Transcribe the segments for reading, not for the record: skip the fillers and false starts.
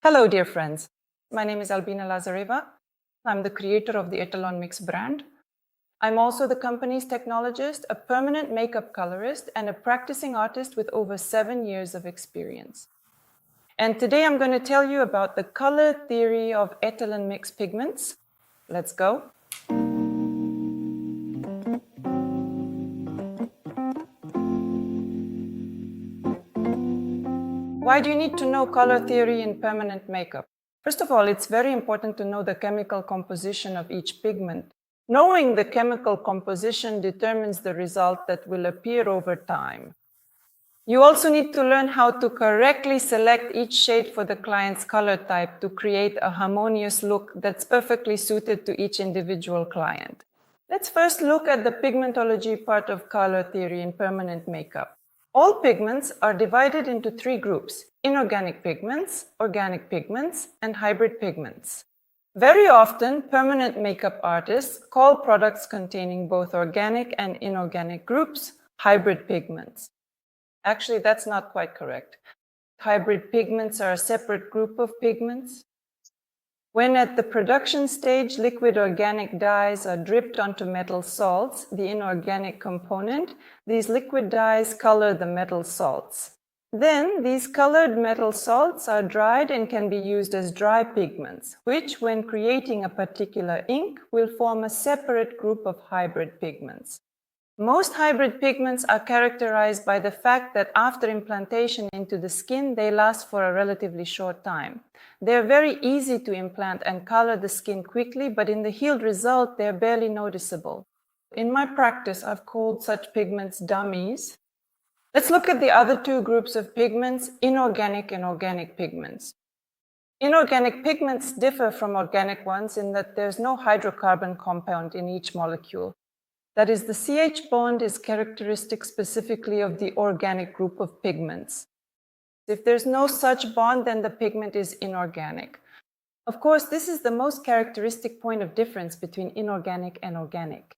Hello, dear friends. My name is Albina Lazareva. I'm the creator of the Etalon Mix brand. I'm also the company's technologist, a permanent makeup colorist, and a practicing artist with over 7 years of experience. And today I'm going to tell you about the color theory of Etalon Mix pigments. Let's go. Why do you need to know color theory in permanent makeup? First of all, it's very important to know the chemical composition of each pigment. Knowing the chemical composition determines the result that will appear over time. You also need to learn how to correctly select each shade for the client's color type to create a harmonious look that's perfectly suited to each individual client. Let's first look at the pigmentology part of color theory in permanent makeup. All pigments are divided into 3 groups: inorganic pigments, organic pigments, and hybrid pigments. Very often, permanent makeup artists call products containing both organic and inorganic groups hybrid pigments. Actually, that's not quite correct. Hybrid pigments are a separate group of pigments. When at the production stage, liquid organic dyes are dripped onto metal salts, the inorganic component, these liquid dyes color the metal salts. Then, these colored metal salts are dried and can be used as dry pigments, which, when creating a particular ink, will form a separate group of hybrid pigments. Most hybrid pigments are characterized by the fact that after implantation into the skin, they last for a relatively short time. They're very easy to implant and color the skin quickly, but in the healed result, they're barely noticeable. In my practice, I've called such pigments dummies. Let's look at the other 2 groups of pigments, inorganic and organic pigments. Inorganic pigments differ from organic ones in that there's no hydrocarbon compound in each molecule. That is, the CH bond is characteristic specifically of the organic group of pigments. If there's no such bond, then the pigment is inorganic. Of course, this is the most characteristic point of difference between inorganic and organic.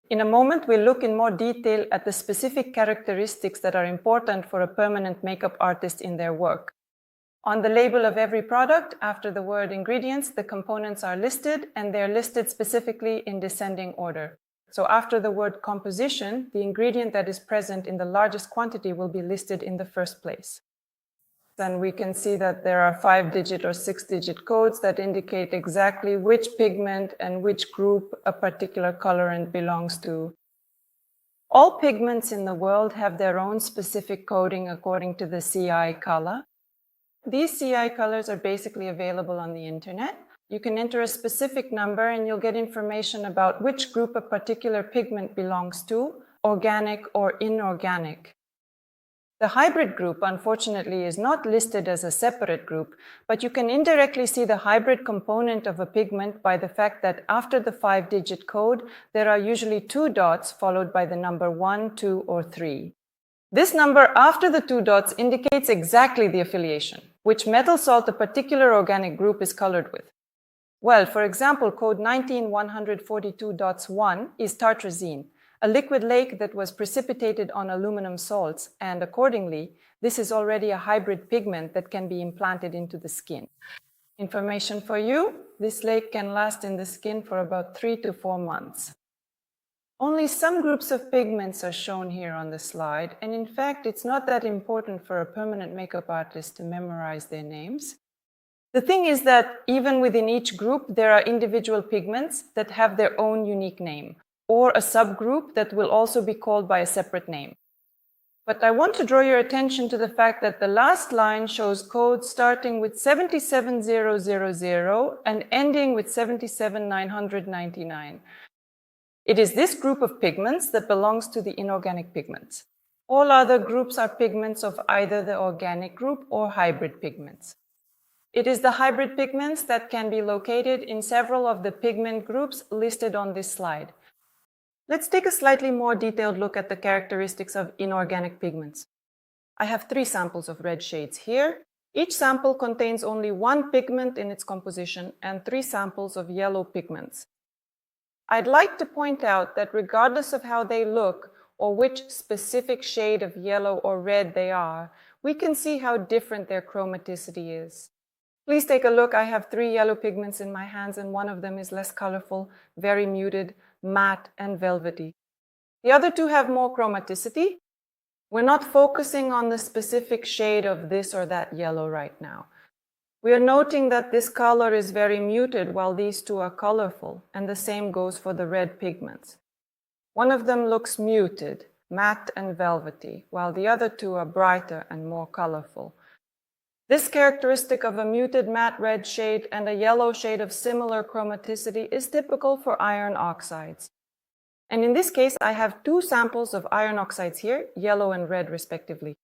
In a moment, we'll look in more detail at the specific characteristics that are important for a permanent makeup artist in their work. On the label of every product, after the word ingredients, the components are listed, and they're listed specifically in descending order. So after the word composition, the ingredient that is present in the largest quantity will be listed in the first place. Then we can see that there are 5-digit or 6-digit codes that indicate exactly which pigment and which group a particular colorant belongs to. All pigments in the world have their own specific coding according to the CI color. These CI colors are basically available on the internet. You can enter a specific number and you'll get information about which group a particular pigment belongs to, organic or inorganic. The hybrid group, unfortunately, is not listed as a separate group, but you can indirectly see the hybrid component of a pigment by the fact that after the 5-digit code, there are usually 2 dots followed by the number 1, 2, or 3. This number after the 2 dots indicates exactly the affiliation, which metal salt a particular organic group is colored with. Well, for example, code 19142.1 is tartrazine, a liquid lake that was precipitated on aluminum salts, and accordingly, this is already a hybrid pigment that can be implanted into the skin. Information for you, this lake can last in the skin for about 3 to 4 months. Only some groups of pigments are shown here on the slide, and in fact, it's not that important for a permanent makeup artist to memorize their names. The thing is that even within each group, there are individual pigments that have their own unique name, or a subgroup that will also be called by a separate name. But I want to draw your attention to the fact that the last line shows codes starting with 77000 and ending with 77999. It is this group of pigments that belongs to the inorganic pigments. All other groups are pigments of either the organic group or hybrid pigments. It is the hybrid pigments that can be located in several of the pigment groups listed on this slide. Let's take a slightly more detailed look at the characteristics of inorganic pigments. I have 3 samples of red shades here. Each sample contains only 1 pigment in its composition and 3 samples of yellow pigments. I'd like to point out that regardless of how they look or which specific shade of yellow or red they are, we can see how different their chromaticity is. Please take a look. I have 3 yellow pigments in my hands, and one of them is less colorful, very muted, matte, and velvety. The other 2 have more chromaticity. We're not focusing on the specific shade of this or that yellow right now. We are noting that this color is very muted while these 2 are colorful, and the same goes for the red pigments. One of them looks muted, matte and velvety, while the other 2 are brighter and more colorful. This characteristic of a muted matte red shade and a yellow shade of similar chromaticity is typical for iron oxides. And in this case, I have 2 samples of iron oxides here, yellow and red respectively.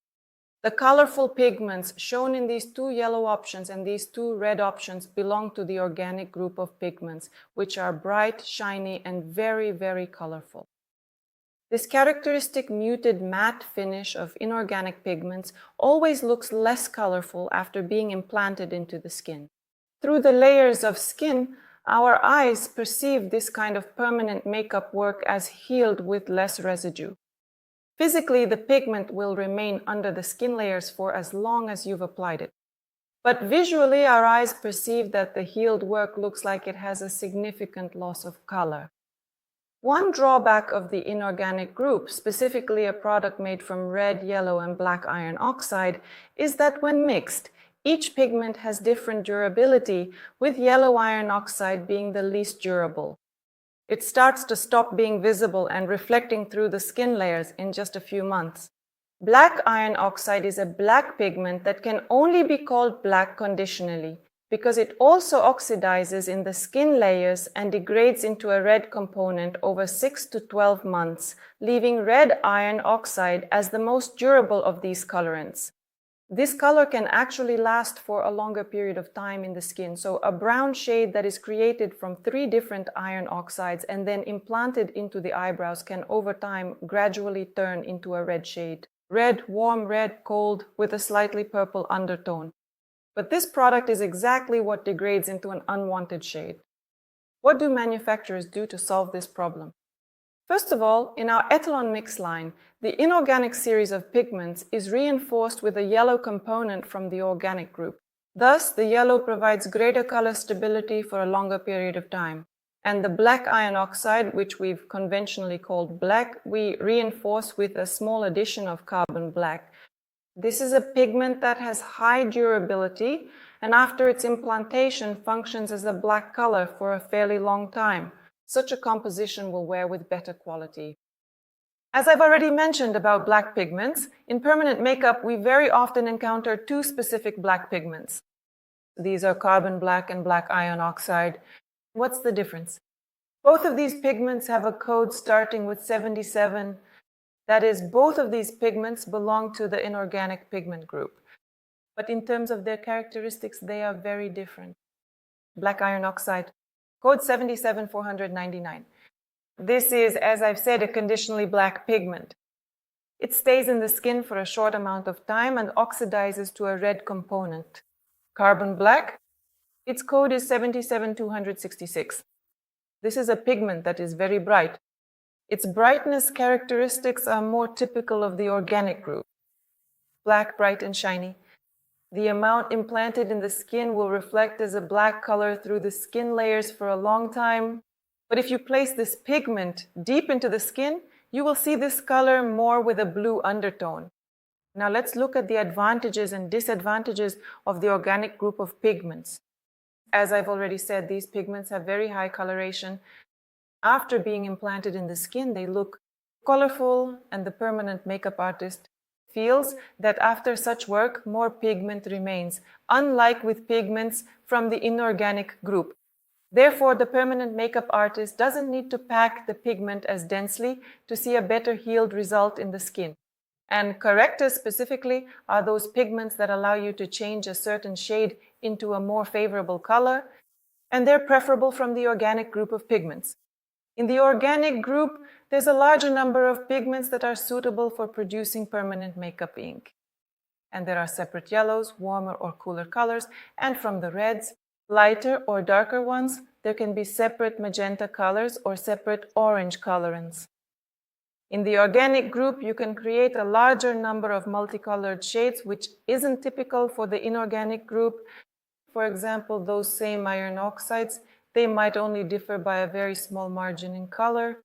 The colorful pigments shown in these 2 yellow options and these 2 red options belong to the organic group of pigments, which are bright, shiny, and very, very colorful. This characteristic muted matte finish of inorganic pigments always looks less colorful after being implanted into the skin. Through the layers of skin, our eyes perceive this kind of permanent makeup work as healed with less residue. Physically, the pigment will remain under the skin layers for as long as you've applied it. But visually, our eyes perceive that the healed work looks like it has a significant loss of color. One drawback of the inorganic group, specifically a product made from red, yellow, and black iron oxide, is that when mixed, each pigment has different durability, with yellow iron oxide being the least durable. It starts to stop being visible and reflecting through the skin layers in just a few months. Black iron oxide is a black pigment that can only be called black conditionally, because it also oxidizes in the skin layers and degrades into a red component over 6 to 12 months, leaving red iron oxide as the most durable of these colorants. This color can actually last for a longer period of time in the skin, so a brown shade that is created from 3 different iron oxides and then implanted into the eyebrows can over time gradually turn into a red shade. Red, warm red, cold, with a slightly purple undertone. But this product is exactly what degrades into an unwanted shade. What do manufacturers do to solve this problem? First of all, in our Etalon mix line, the inorganic series of pigments is reinforced with a yellow component from the organic group. Thus, the yellow provides greater color stability for a longer period of time. And the black iron oxide, which we've conventionally called black, we reinforce with a small addition of carbon black. This is a pigment that has high durability and after its implantation functions as a black color for a fairly long time. Such a composition will wear with better quality. As I've already mentioned about black pigments, in permanent makeup we very often encounter 2 specific black pigments. These are carbon black and black iron oxide. What's the difference? Both of these pigments have a code starting with 77. That is, both of these pigments belong to the inorganic pigment group. But in terms of their characteristics, they are very different. Black iron oxide, code 77499. This is, as I've said, a conditionally black pigment. It stays in the skin for a short amount of time and oxidizes to a red component. Carbon black, its code is 77266. This is a pigment that is very bright. Its brightness characteristics are more typical of the organic group. Black, bright, and shiny. The amount implanted in the skin will reflect as a black color through the skin layers for a long time. But if you place this pigment deep into the skin, you will see this color more with a blue undertone. Now let's look at the advantages and disadvantages of the organic group of pigments. As I've already said, these pigments have very high coloration. After being implanted in the skin, they look colorful, and the permanent makeup artist feels that after such work, more pigment remains, unlike with pigments from the inorganic group. Therefore, the permanent makeup artist doesn't need to pack the pigment as densely to see a better healed result in the skin. And correctors specifically are those pigments that allow you to change a certain shade into a more favorable color, and they're preferable from the organic group of pigments. In the organic group, there's a larger number of pigments that are suitable for producing permanent makeup ink. And there are separate yellows, warmer or cooler colors, and from the reds, lighter or darker ones, there can be separate magenta colors or separate orange colorants. In the organic group, you can create a larger number of multicolored shades, which isn't typical for the inorganic group. for example, those same iron oxides, they might only differ by a very small margin in color.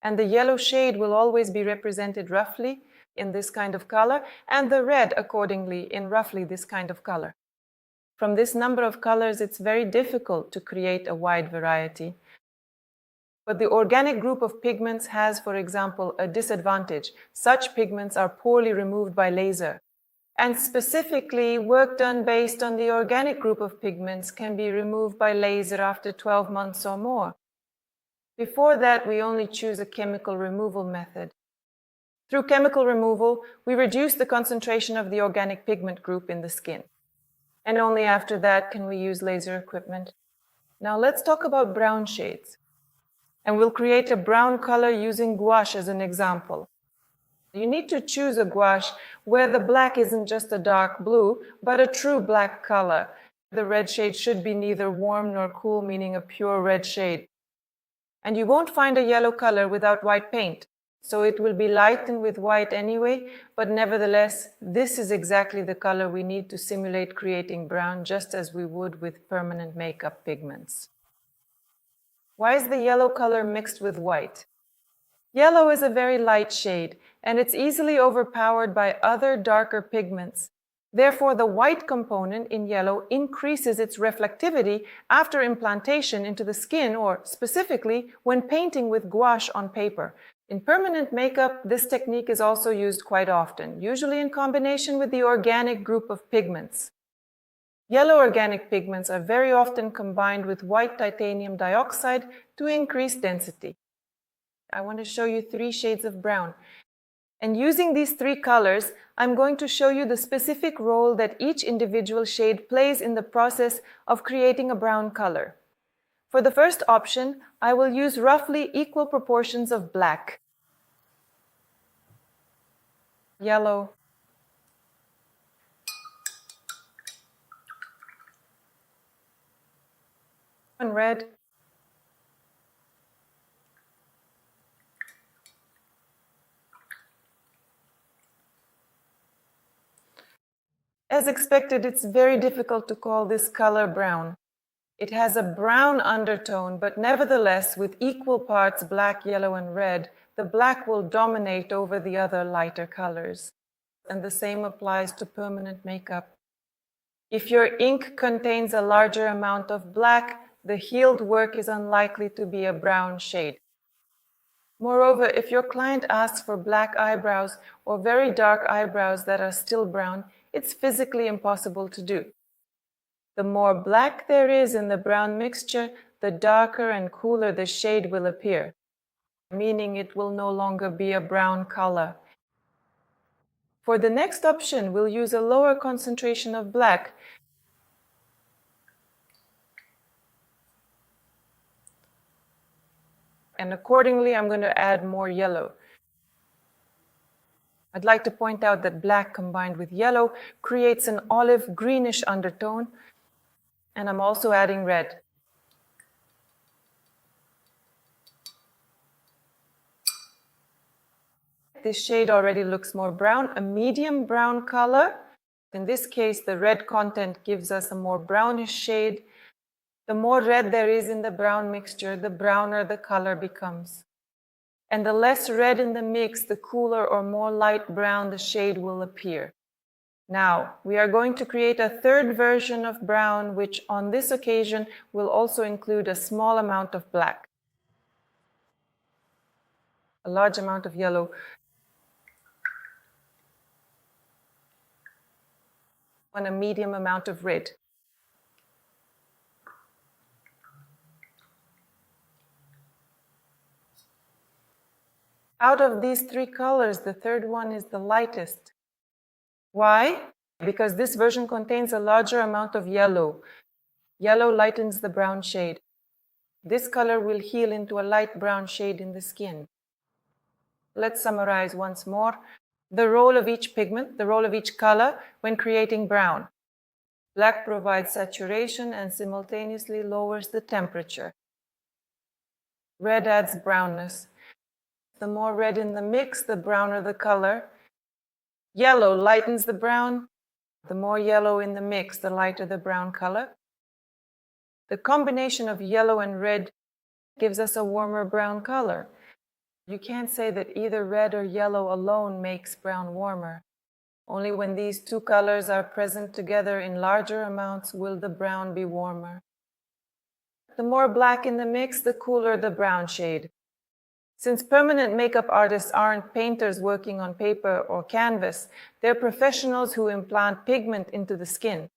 And the yellow shade will always be represented roughly in this kind of color, and the red accordingly in roughly this kind of color. From this number of colors, it's very difficult to create a wide variety. But the organic group of pigments has, for example, a disadvantage. Such pigments are poorly removed by laser. And specifically, work done based on the organic group of pigments can be removed by laser after 12 months or more. Before that, we only choose a chemical removal method. Through chemical removal, we reduce the concentration of the organic pigment group in the skin. And only after that can we use laser equipment. Now let's talk about brown shades. And we'll create a brown color using gouache as an example. You need to choose a gouache where the black isn't just a dark blue, but a true black color. The red shade should be neither warm nor cool, meaning a pure red shade. And you won't find a yellow color without white paint. So it will be lightened with white anyway, but nevertheless, this is exactly the color we need to simulate creating brown, just as we would with permanent makeup pigments. Why is the yellow color mixed with white? Yellow is a very light shade, and it's easily overpowered by other darker pigments. Therefore, the white component in yellow increases its reflectivity after implantation into the skin, or specifically when painting with gouache on paper. In permanent makeup, this technique is also used quite often, usually in combination with the organic group of pigments. Yellow organic pigments are very often combined with white titanium dioxide to increase density. I want to show you 3 shades of brown. And using these 3 colors, I'm going to show you the specific role that each individual shade plays in the process of creating a brown color. For the first option, I will use roughly equal proportions of black, yellow, and red. As expected, it's very difficult to call this color brown. It has a brown undertone, but nevertheless, with equal parts black, yellow, and red, the black will dominate over the other lighter colors. And the same applies to permanent makeup. If your ink contains a larger amount of black, the healed work is unlikely to be a brown shade. Moreover, if your client asks for black eyebrows or very dark eyebrows that are still brown, it's physically impossible to do. The more black there is in the brown mixture, the darker and cooler the shade will appear, meaning it will no longer be a brown color. For the next option, we'll use a lower concentration of black. And accordingly, I'm going to add more yellow. I'd like to point out that black combined with yellow creates an olive greenish undertone, and I'm also adding red. This shade already looks more brown, a medium brown color. In this case, the red content gives us a more brownish shade. The more red there is in the brown mixture, the browner the color becomes. And the less red in the mix, the cooler or more light brown the shade will appear. Now, we are going to create a third version of brown, which on this occasion will also include a small amount of black, a large amount of yellow, and a medium amount of red. Out of these 3 colors, the third one is the lightest. Why? Because this version contains a larger amount of yellow. Yellow lightens the brown shade. This color will heal into a light brown shade in the skin. Let's summarize once more the role of each pigment, the role of each color when creating brown. Black provides saturation and simultaneously lowers the temperature. Red adds brownness. The more red in the mix, the browner the color. Yellow lightens the brown. The more yellow in the mix, the lighter the brown color. The combination of yellow and red gives us a warmer brown color. You can't say that either red or yellow alone makes brown warmer. Only when these two colors are present together in larger amounts will the brown be warmer. The more black in the mix, the cooler the brown shade. Since permanent makeup artists aren't painters working on paper or canvas, they're professionals who implant pigment into the skin.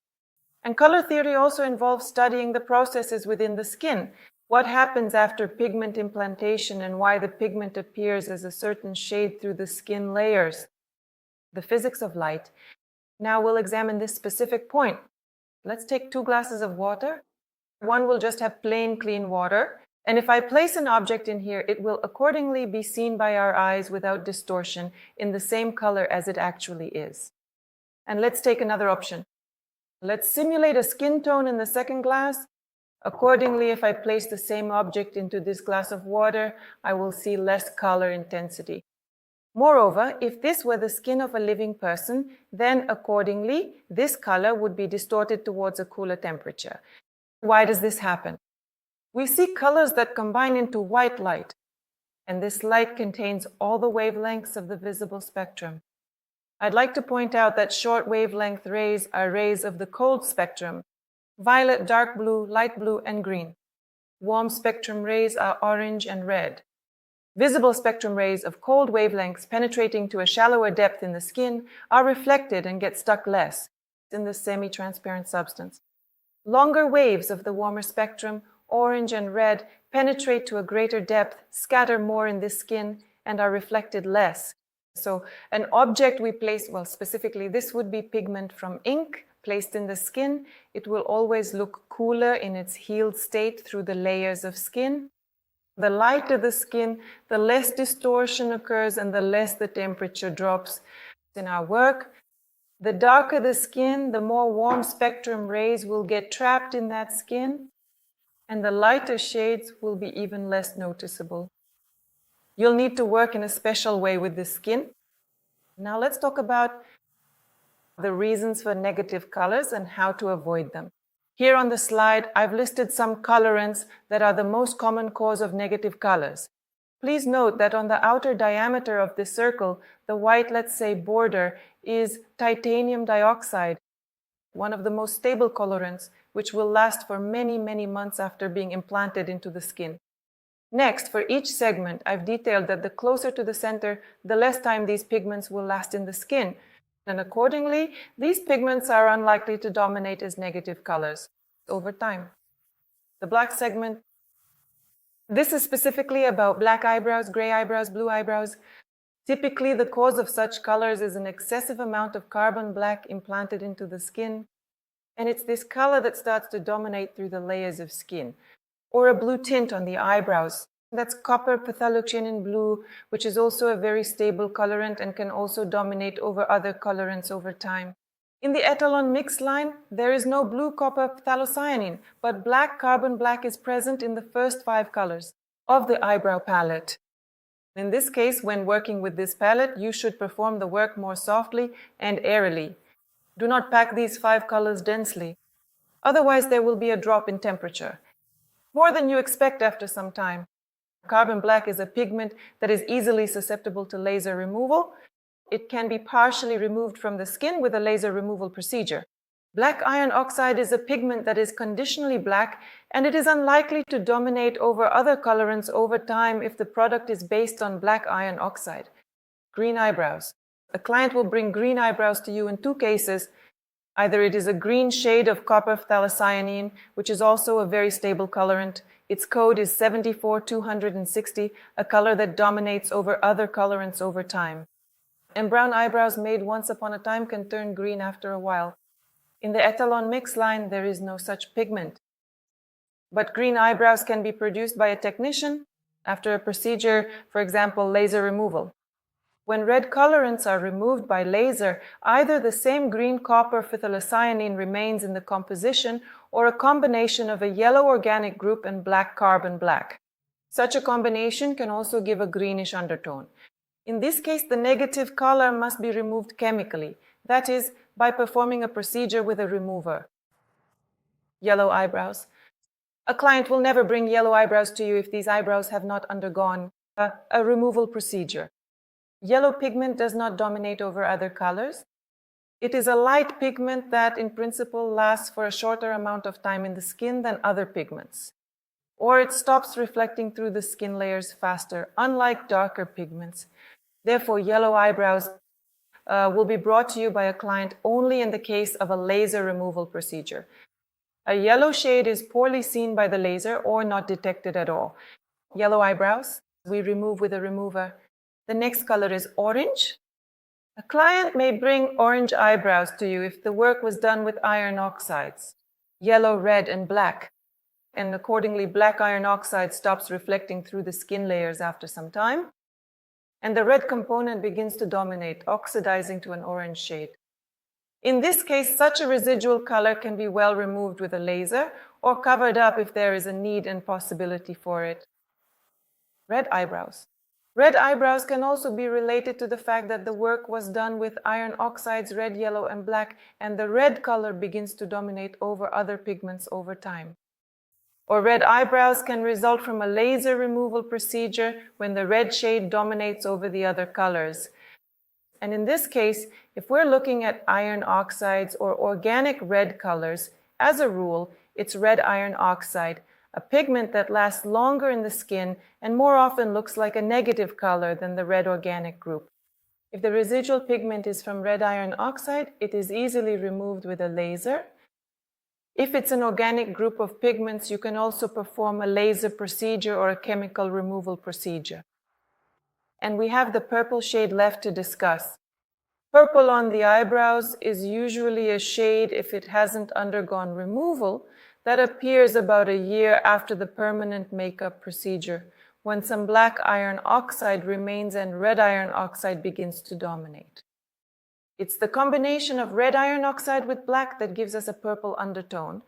And color theory also involves studying the processes within the skin. What happens after pigment implantation and why the pigment appears as a certain shade through the skin layers. The physics of light. Now we'll examine this specific point. Let's take 2 glasses of water. One will just have plain, clean water. And if I place an object in here, it will accordingly be seen by our eyes without distortion in the same color as it actually is. And let's take another option. Let's simulate a skin tone in the second glass. Accordingly, if I place the same object into this glass of water, I will see less color intensity. Moreover, if this were the skin of a living person, then accordingly, this color would be distorted towards a cooler temperature. Why does this happen? We see colors that combine into white light, and this light contains all the wavelengths of the visible spectrum. I'd like to point out that short wavelength rays are rays of the cold spectrum: violet, dark blue, light blue, and green. Warm spectrum rays are orange and red. Visible spectrum rays of cold wavelengths penetrating to a shallower depth in the skin are reflected and get stuck less in the semi-transparent substance. Longer waves of the warmer spectrum, orange and red, penetrate to a greater depth, scatter more in the skin, and are reflected less. So an object we place, well, specifically this would be pigment from ink placed in the skin. It will always look cooler in its healed state through the layers of skin. The lighter the skin, the less distortion occurs and the less the temperature drops. In our work, the darker the skin, the more warm spectrum rays will get trapped in that skin, and the lighter shades will be even less noticeable. You'll need to work in a special way with the skin. Now let's talk about the reasons for negative colors and how to avoid them. Here on the slide, I've listed some colorants that are the most common cause of negative colors. Please note that on the outer diameter of this circle, the white, let's say, border is titanium dioxide, one of the most stable colorants, which will last for many, many months after being implanted into the skin. Next, for each segment, I've detailed that the closer to the center, the less time these pigments will last in the skin. And accordingly, these pigments are unlikely to dominate as negative colors over time. The black segment. This is specifically about black eyebrows, gray eyebrows, blue eyebrows. Typically, the cause of such colors is an excessive amount of carbon black implanted into the skin. And it's this color that starts to dominate through the layers of skin. Or a blue tint on the eyebrows. That's copper phthaloxynin blue, which is also a very stable colorant and can also dominate over other colorants over time. In the Etalon mix line, there is no blue copper phthalocyanin, but black carbon black is present in the first 5 colors of the eyebrow palette. In this case, when working with this palette, you should perform the work more softly and airily. Do not pack these 5 colors densely. Otherwise, there will be a drop in temperature, more than you expect after some time. Carbon black is a pigment that is easily susceptible to laser removal. It can be partially removed from the skin with a laser removal procedure. Black iron oxide is a pigment that is conditionally black, and it is unlikely to dominate over other colorants over time if the product is based on black iron oxide. Green eyebrows. A client will bring green eyebrows to you in 2 cases. Either it is a green shade of copper phthalocyanin, which is also a very stable colorant. Its code is 74260, a color that dominates over other colorants over time. And brown eyebrows made once upon a time can turn green after a while. In the Etalon mix line, there is no such pigment. But green eyebrows can be produced by a technician after a procedure, for example, laser removal. When red colorants are removed by laser, either the same green copper phthalocyanin remains in the composition or a combination of a yellow organic group and black carbon black. Such a combination can also give a greenish undertone. In this case, the negative color must be removed chemically, that is, by performing a procedure with a remover. Yellow eyebrows. A client will never bring yellow eyebrows to you if these eyebrows have not undergone a removal procedure. Yellow pigment does not dominate over other colors. It is a light pigment that in principle lasts for a shorter amount of time in the skin than other pigments. Or it stops reflecting through the skin layers faster, unlike darker pigments. Therefore, yellow eyebrows will be brought to you by a client only in the case of a laser removal procedure. A yellow shade is poorly seen by the laser or not detected at all. Yellow eyebrows, we remove with a remover. The next color is orange. A client may bring orange eyebrows to you if the work was done with iron oxides, yellow, red, and black. And accordingly, black iron oxide stops reflecting through the skin layers after some time. And the red component begins to dominate, oxidizing to an orange shade. In this case, such a residual color can be well removed with a laser or covered up if there is a need and possibility for it. Red eyebrows. Red eyebrows can also be related to the fact that the work was done with iron oxides, red, yellow, and black, and the red color begins to dominate over other pigments over time. Or red eyebrows can result from a laser removal procedure when the red shade dominates over the other colors. And in this case, if we're looking at iron oxides or organic red colors, as a rule, it's red iron oxide, a pigment that lasts longer in the skin and more often looks like a negative color than the red organic group. If the residual pigment is from red iron oxide, it is easily removed with a laser. If it's an organic group of pigments, you can also perform a laser procedure or a chemical removal procedure. And we have the purple shade left to discuss. Purple on the eyebrows is usually a shade, if it hasn't undergone removal, that appears about a year after the permanent makeup procedure, when some black iron oxide remains and red iron oxide begins to dominate. It's the combination of red iron oxide with black that gives us a purple undertone.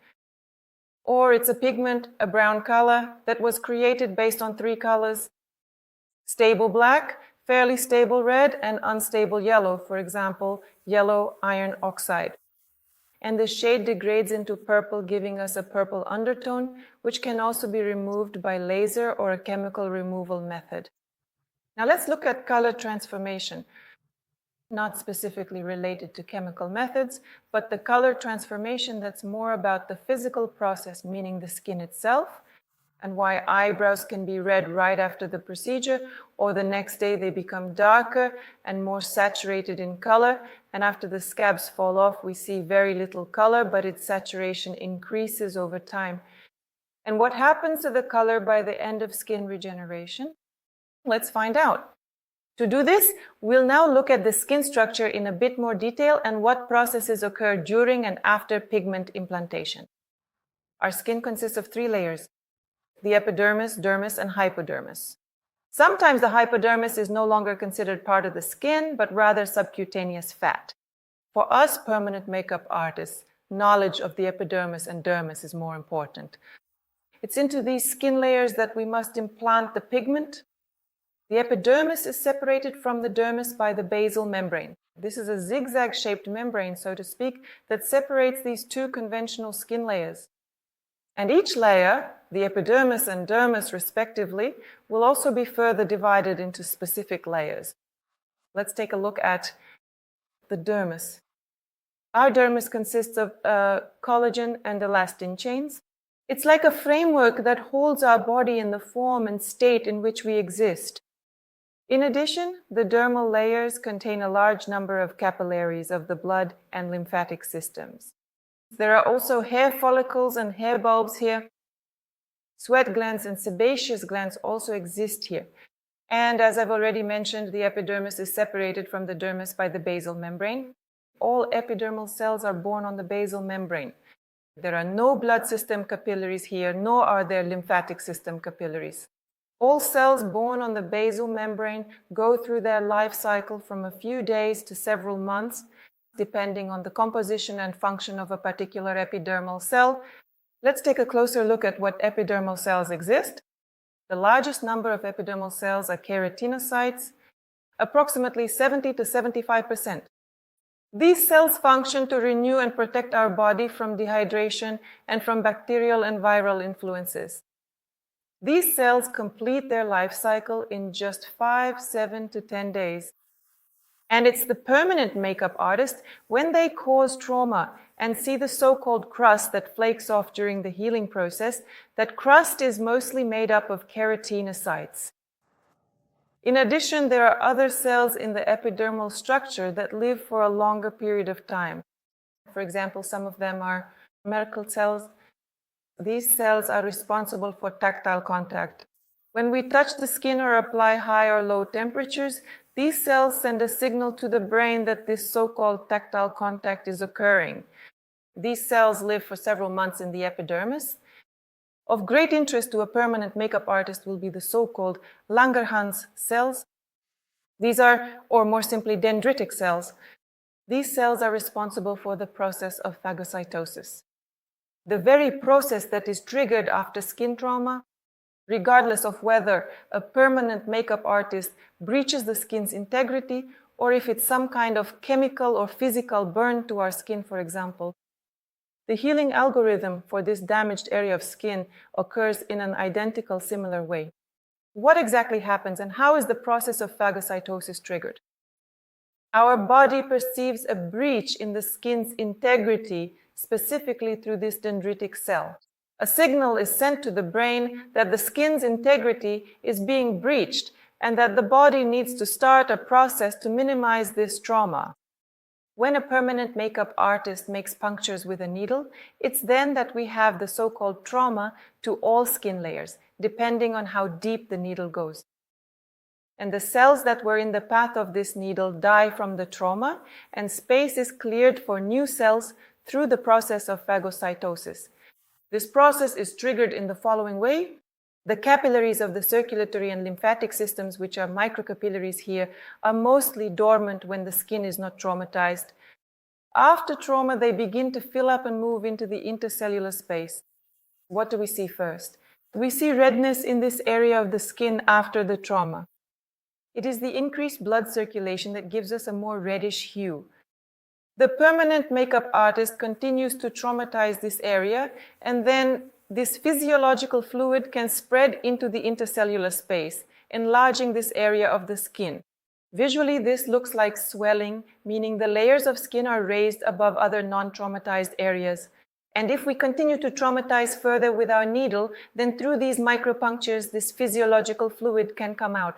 Or it's a pigment, a brown color, that was created based on three colors: stable black, fairly stable red, and unstable yellow, for example, yellow iron oxide. And the shade degrades into purple, giving us a purple undertone, which can also be removed by laser or a chemical removal method. Now let's look at color transformation. Not specifically related to chemical methods, but the color transformation that's more about the physical process, meaning the skin itself, and why eyebrows can be red right after the procedure, or the next day they become darker and more saturated in color, and after the scabs fall off, we see very little color, but its saturation increases over time. And what happens to the color by the end of skin regeneration? Let's find out. To do this, we'll now look at the skin structure in a bit more detail and what processes occur during and after pigment implantation. Our skin consists of three layers: the epidermis, dermis, and hypodermis. Sometimes the hypodermis is no longer considered part of the skin, but rather subcutaneous fat. For us permanent makeup artists, knowledge of the epidermis and dermis is more important. It's into these skin layers that we must implant the pigment. The epidermis is separated from the dermis by the basal membrane. This is a zigzag-shaped membrane, so to speak, that separates these two conventional skin layers. And each layer, the epidermis and dermis respectively, will also be further divided into specific layers. Let's take a look at the dermis. Our dermis consists of collagen and elastin chains. It's like a framework that holds our body in the form and state in which we exist. In addition, the dermal layers contain a large number of capillaries of the blood and lymphatic systems. There are also hair follicles and hair bulbs here. Sweat glands and sebaceous glands also exist here. And as I've already mentioned, the epidermis is separated from the dermis by the basal membrane. All epidermal cells are born on the basal membrane. There are no blood system capillaries here, nor are there lymphatic system capillaries. All cells born on the basal membrane go through their life cycle from a few days to several months, depending on the composition and function of a particular epidermal cell. Let's take a closer look at what epidermal cells exist. The largest number of epidermal cells are keratinocytes, approximately 70 to 75%. These cells function to renew and protect our body from dehydration and from bacterial and viral influences. These cells complete their life cycle in just 5, 7 to 10 days. And it's the permanent makeup artist, when they cause trauma and see the so-called crust that flakes off during the healing process, that crust is mostly made up of keratinocytes. In addition, there are other cells in the epidermal structure that live for a longer period of time. For example, some of them are Merkel cells. These cells are responsible for tactile contact. When we touch the skin or apply high or low temperatures, these cells send a signal to the brain that this so-called tactile contact is occurring. These cells live for several months in the epidermis. Of great interest to a permanent makeup artist will be the so-called Langerhans cells. These are, or more simply, dendritic cells. These cells are responsible for the process of phagocytosis. The very process that is triggered after skin trauma, regardless of whether a permanent makeup artist breaches the skin's integrity or if it's some kind of chemical or physical burn to our skin, for example. The healing algorithm for this damaged area of skin occurs in an identical, similar way. What exactly happens and how is the process of phagocytosis triggered? Our body perceives a breach in the skin's integrity, specifically through this dendritic cell. A signal is sent to the brain that the skin's integrity is being breached and that the body needs to start a process to minimize this trauma. When a permanent makeup artist makes punctures with a needle, it's then that we have the so-called trauma to all skin layers, depending on how deep the needle goes. And the cells that were in the path of this needle die from the trauma, and space is cleared for new cells through the process of phagocytosis. This process is triggered in the following way. The capillaries of the circulatory and lymphatic systems, which are microcapillaries here, are mostly dormant when the skin is not traumatized. After trauma, they begin to fill up and move into the intercellular space. What do we see first? We see redness in this area of the skin after the trauma. It is the increased blood circulation that gives us a more reddish hue. The permanent makeup artist continues to traumatize this area, and then this physiological fluid can spread into the intercellular space, enlarging this area of the skin. Visually, this looks like swelling, meaning the layers of skin are raised above other non-traumatized areas. And if we continue to traumatize further with our needle, then through these micropunctures, this physiological fluid can come out.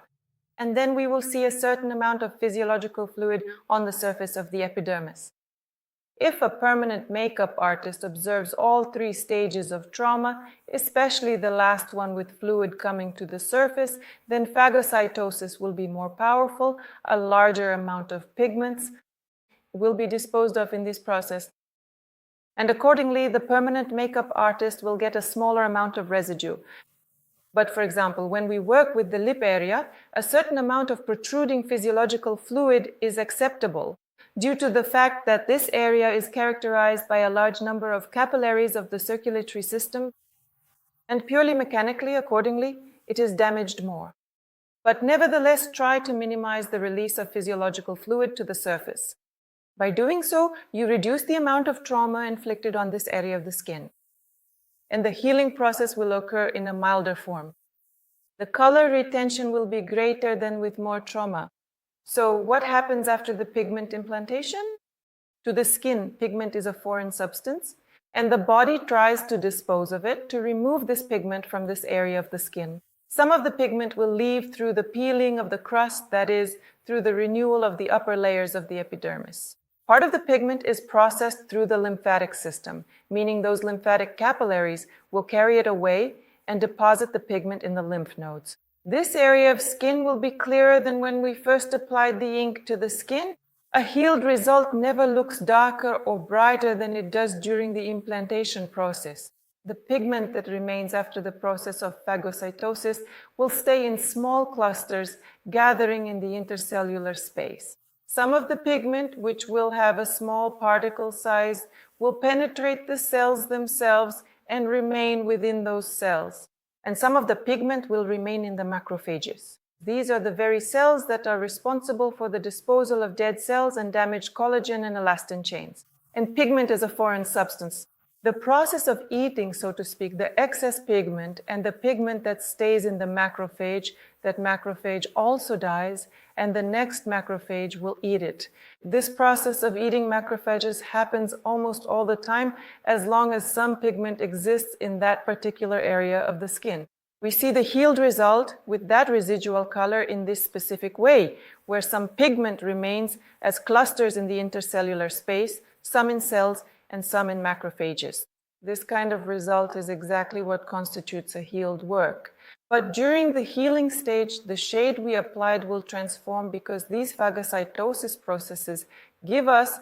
And then we will see a certain amount of physiological fluid on the surface of the epidermis. If a permanent makeup artist observes all 3 stages of trauma, especially the last one with fluid coming to the surface, then phagocytosis will be more powerful, a larger amount of pigments will be disposed of in this process. And accordingly, the permanent makeup artist will get a smaller amount of residue. But for example, when we work with the lip area, a certain amount of protruding physiological fluid is acceptable, due to the fact that this area is characterized by a large number of capillaries of the circulatory system, and purely mechanically, accordingly, it is damaged more. But nevertheless, try to minimize the release of physiological fluid to the surface. By doing so, you reduce the amount of trauma inflicted on this area of the skin, and the healing process will occur in a milder form. The color retention will be greater than with more trauma. So what happens after the pigment implantation? To the skin, pigment is a foreign substance, and the body tries to dispose of it to remove this pigment from this area of the skin. Some of the pigment will leave through the peeling of the crust, that is, through the renewal of the upper layers of the epidermis. Part of the pigment is processed through the lymphatic system, meaning those lymphatic capillaries will carry it away and deposit the pigment in the lymph nodes. This area of skin will be clearer than when we first applied the ink to the skin. A healed result never looks darker or brighter than it does during the implantation process. The pigment that remains after the process of phagocytosis will stay in small clusters, gathering in the intercellular space. Some of the pigment, which will have a small particle size, will penetrate the cells themselves and remain within those cells. And some of the pigment will remain in the macrophages. These are the very cells that are responsible for the disposal of dead cells and damaged collagen and elastin chains. And pigment is a foreign substance. The process of eating, so to speak, the excess pigment and the pigment that stays in the macrophage, that macrophage also dies, and the next macrophage will eat it. This process of eating macrophages happens almost all the time, as long as some pigment exists in that particular area of the skin. We see the healed result with that residual color in this specific way, where some pigment remains as clusters in the intercellular space, some in cells and some in macrophages. This kind of result is exactly what constitutes a healed work. But during the healing stage, the shade we applied will transform because these phagocytosis processes give us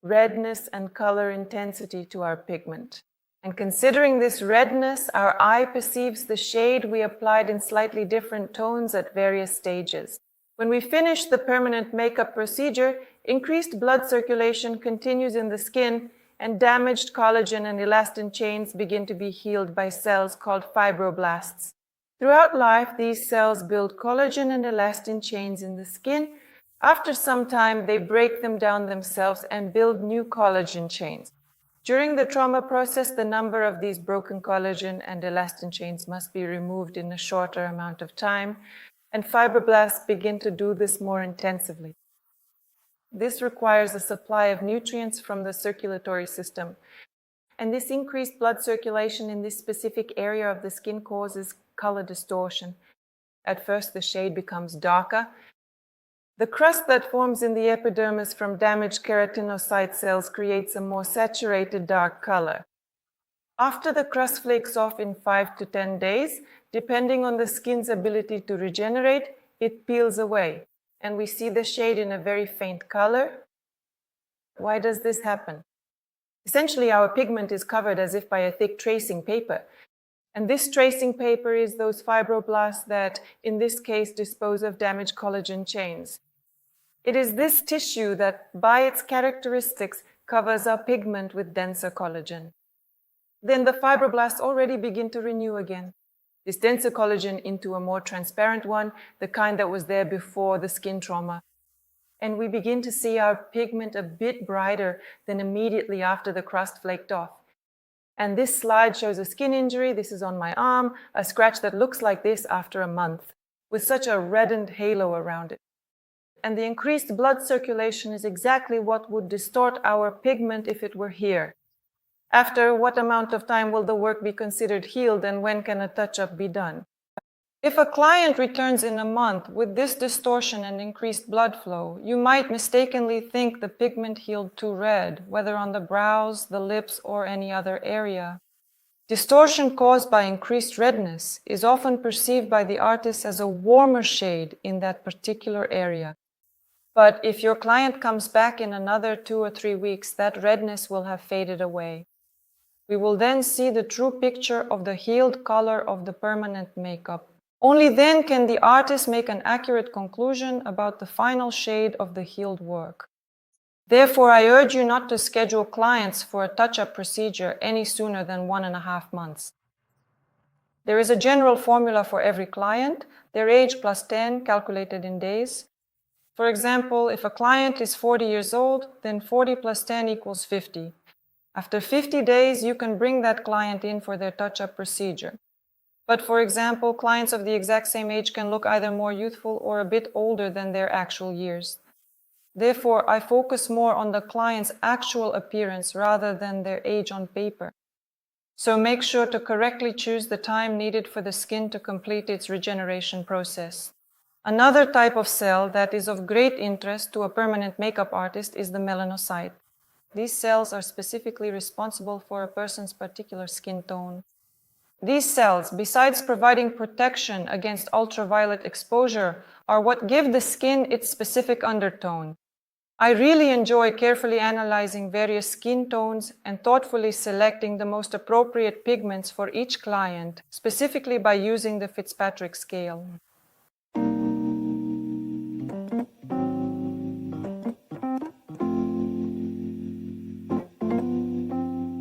redness and color intensity to our pigment. And considering this redness, our eye perceives the shade we applied in slightly different tones at various stages. When we finish the permanent makeup procedure, increased blood circulation continues in the skin, and damaged collagen and elastin chains begin to be healed by cells called fibroblasts. Throughout life, these cells build collagen and elastin chains in the skin. After some time, they break them down themselves and build new collagen chains. During the trauma process, the number of these broken collagen and elastin chains must be removed in a shorter amount of time, and fibroblasts begin to do this more intensively. This requires a supply of nutrients from the circulatory system, and this increased blood circulation in this specific area of the skin causes color distortion. At first, the shade becomes darker. The crust that forms in the epidermis from damaged keratinocyte cells creates a more saturated dark color. After the crust flakes off in 5 to 10 days, depending on the skin's ability to regenerate, it peels away, and we see the shade in a very faint color. Why does this happen? Essentially, our pigment is covered as if by a thick tracing paper. And this tracing paper is those fibroblasts that, in this case, dispose of damaged collagen chains. It is this tissue that, by its characteristics, covers our pigment with denser collagen. Then the fibroblasts already begin to renew again. This denser collagen into a more transparent one, the kind that was there before the skin trauma. And we begin to see our pigment a bit brighter than immediately after the crust flaked off. And this slide shows a skin injury. This is on my arm, a scratch that looks like this after a month, with such a reddened halo around it. And the increased blood circulation is exactly what would distort our pigment if it were here. After what amount of time will the work be considered healed, and when can a touch-up be done? If a client returns in a month with this distortion and increased blood flow, you might mistakenly think the pigment healed too red, whether on the brows, the lips, or any other area. Distortion caused by increased redness is often perceived by the artist as a warmer shade in that particular area. But if your client comes back in another 2 or 3 weeks, that redness will have faded away. We will then see the true picture of the healed color of the permanent makeup. Only then can the artist make an accurate conclusion about the final shade of the healed work. Therefore, I urge you not to schedule clients for a touch-up procedure any sooner than 1.5 months. There is a general formula for every client, their age plus 10 calculated in days. For example, if a client is 40 years old, then 40 plus 10 equals 50. After 50 days, you can bring that client in for their touch-up procedure. But for example, clients of the exact same age can look either more youthful or a bit older than their actual years. Therefore, I focus more on the client's actual appearance rather than their age on paper. So make sure to correctly choose the time needed for the skin to complete its regeneration process. Another type of cell that is of great interest to a permanent makeup artist is the melanocyte. These cells are specifically responsible for a person's particular skin tone. These cells, besides providing protection against ultraviolet exposure, are what give the skin its specific undertone. I really enjoy carefully analyzing various skin tones and thoughtfully selecting the most appropriate pigments for each client, specifically by using the Fitzpatrick scale.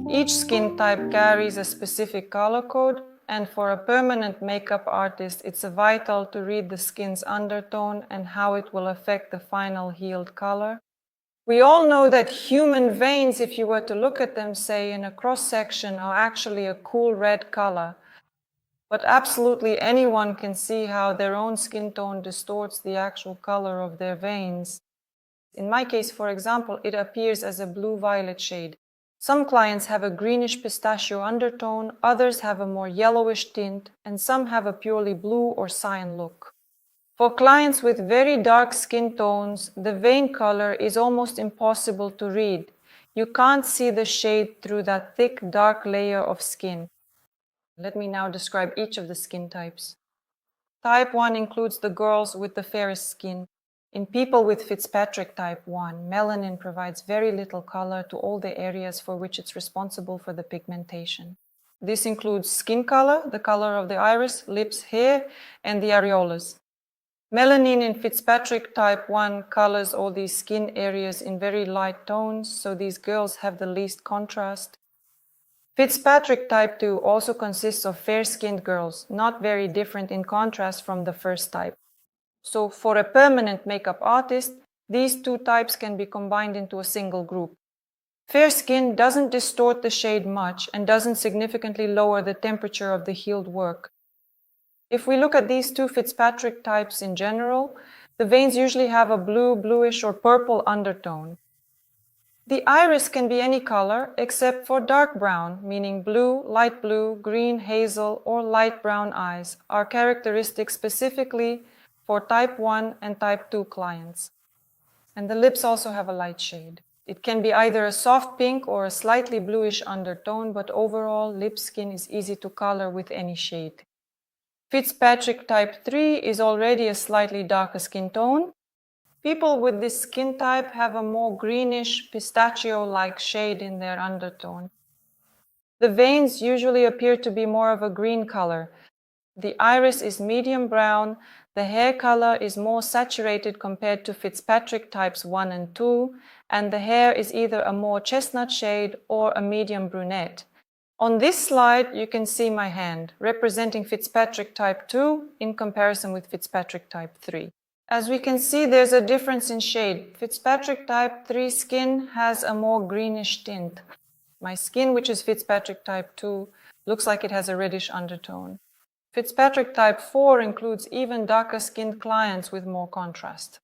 Each skin type carries a specific color code, and for a permanent makeup artist, it's vital to read the skin's undertone and how it will affect the final healed color. We all know that human veins, if you were to look at them, say in a cross-section, are actually a cool red color. But absolutely anyone can see how their own skin tone distorts the actual color of their veins. In my case, for example, it appears as a blue-violet shade. Some clients have a greenish pistachio undertone, others have a more yellowish tint, and some have a purely blue or cyan look. For clients with very dark skin tones, the vein color is almost impossible to read. You can't see the shade through that thick, dark layer of skin. Let me now describe each of the skin types. Type 1 includes the girls with the fairest skin. In people with Fitzpatrick type 1, melanin provides very little color to all the areas for which it's responsible for the pigmentation. This includes skin color, the color of the iris, lips, hair, and the areolas. Melanin in Fitzpatrick type 1 colors all these skin areas in very light tones, so these girls have the least contrast. Fitzpatrick type 2 also consists of fair-skinned girls, not very different in contrast from the first type. So for a permanent makeup artist, these two types can be combined into a single group. Fair skin doesn't distort the shade much and doesn't significantly lower the temperature of the healed work. If we look at these two Fitzpatrick types in general, the veins usually have a blue, bluish, or purple undertone. The iris can be any color except for dark brown, meaning blue, light blue, green, hazel, or light brown eyes are characteristic specifically for type 1 and type 2 clients. And the lips also have a light shade. It can be either a soft pink or a slightly bluish undertone, but overall, lip skin is easy to color with any shade. Fitzpatrick type 3 is already a slightly darker skin tone. People with this skin type have a more greenish, pistachio-like shade in their undertone. The veins usually appear to be more of a green color. The iris is medium brown, the hair color is more saturated compared to Fitzpatrick types 1 and 2, and the hair is either a more chestnut shade or a medium brunette. On this slide, you can see my hand, representing Fitzpatrick type 2 in comparison with Fitzpatrick type 3. As we can see, there's a difference in shade. Fitzpatrick type 3 skin has a more greenish tint. My skin, which is Fitzpatrick type 2, looks like it has a reddish undertone. Fitzpatrick type 4 includes even darker skinned clients with more contrast.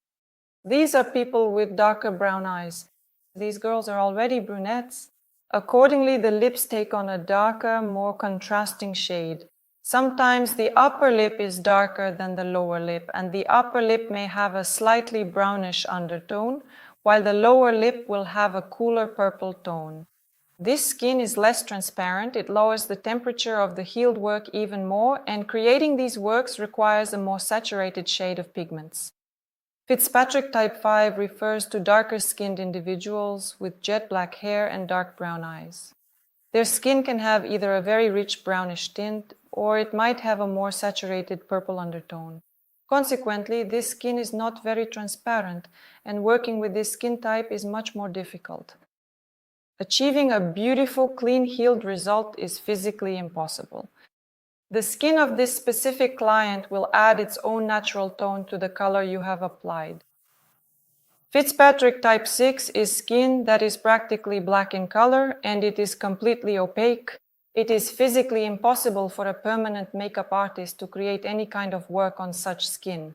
These are people with darker brown eyes. These girls are already brunettes. Accordingly, the lips take on a darker, more contrasting shade. Sometimes the upper lip is darker than the lower lip, and the upper lip may have a slightly brownish undertone, while the lower lip will have a cooler purple tone. This skin is less transparent, it lowers the temperature of the healed work even more, and creating these works requires a more saturated shade of pigments. Fitzpatrick type 5 refers to darker-skinned individuals with jet black hair and dark brown eyes. Their skin can have either a very rich brownish tint, or it might have a more saturated purple undertone. Consequently, this skin is not very transparent, and working with this skin type is much more difficult. Achieving a beautiful, clean, healed result is physically impossible. The skin of this specific client will add its own natural tone to the color you have applied. Fitzpatrick type 6 is skin that is practically black in color, and it is completely opaque. It is physically impossible for a permanent makeup artist to create any kind of work on such skin.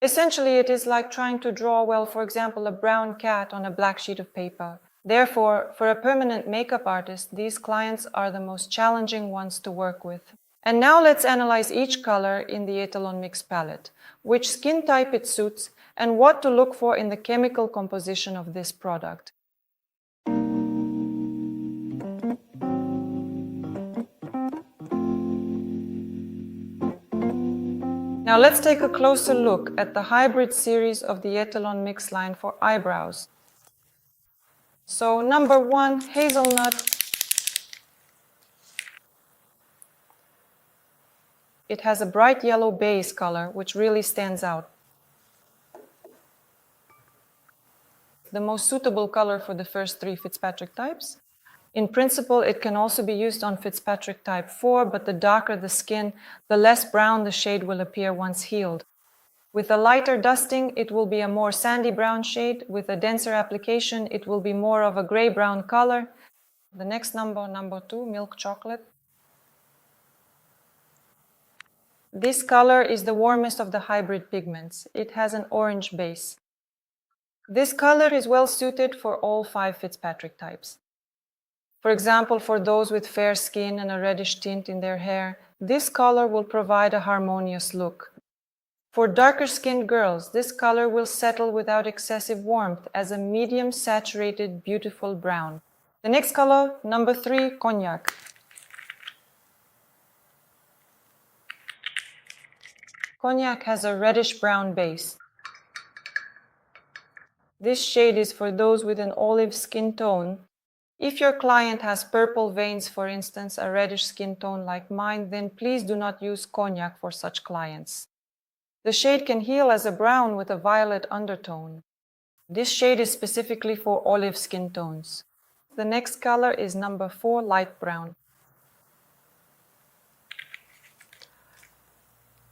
Essentially, it is like trying to draw, well, for example, a brown cat on a black sheet of paper. Therefore, for a permanent makeup artist, these clients are the most challenging ones to work with. And now let's analyze each color in the Etalon Mix palette, which skin type it suits, and what to look for in the chemical composition of this product. Now let's take a closer look at the hybrid series of the Etalon Mix line for eyebrows. So number 1, hazelnut. It has a bright yellow base color, which really stands out. The most suitable color for the first 3 Fitzpatrick types. In principle, it can also be used on Fitzpatrick type 4, but the darker the skin, the less brown the shade will appear once healed. With a lighter dusting, it will be a more sandy brown shade. With a denser application, it will be more of a gray-brown color. The next number 2, milk chocolate. This color is the warmest of the hybrid pigments. It has an orange base. This color is well suited for all 5 Fitzpatrick types. For example, for those with fair skin and a reddish tint in their hair, this color will provide a harmonious look. For darker-skinned girls, this color will settle without excessive warmth as a medium saturated, beautiful brown. The next color, number 3, cognac. Cognac has a reddish-brown base. This shade is for those with an olive skin tone. If your client has purple veins, for instance, a reddish skin tone like mine, then please do not use cognac for such clients. The shade can heal as a brown with a violet undertone. This shade is specifically for olive skin tones. The next color is number 4, light brown.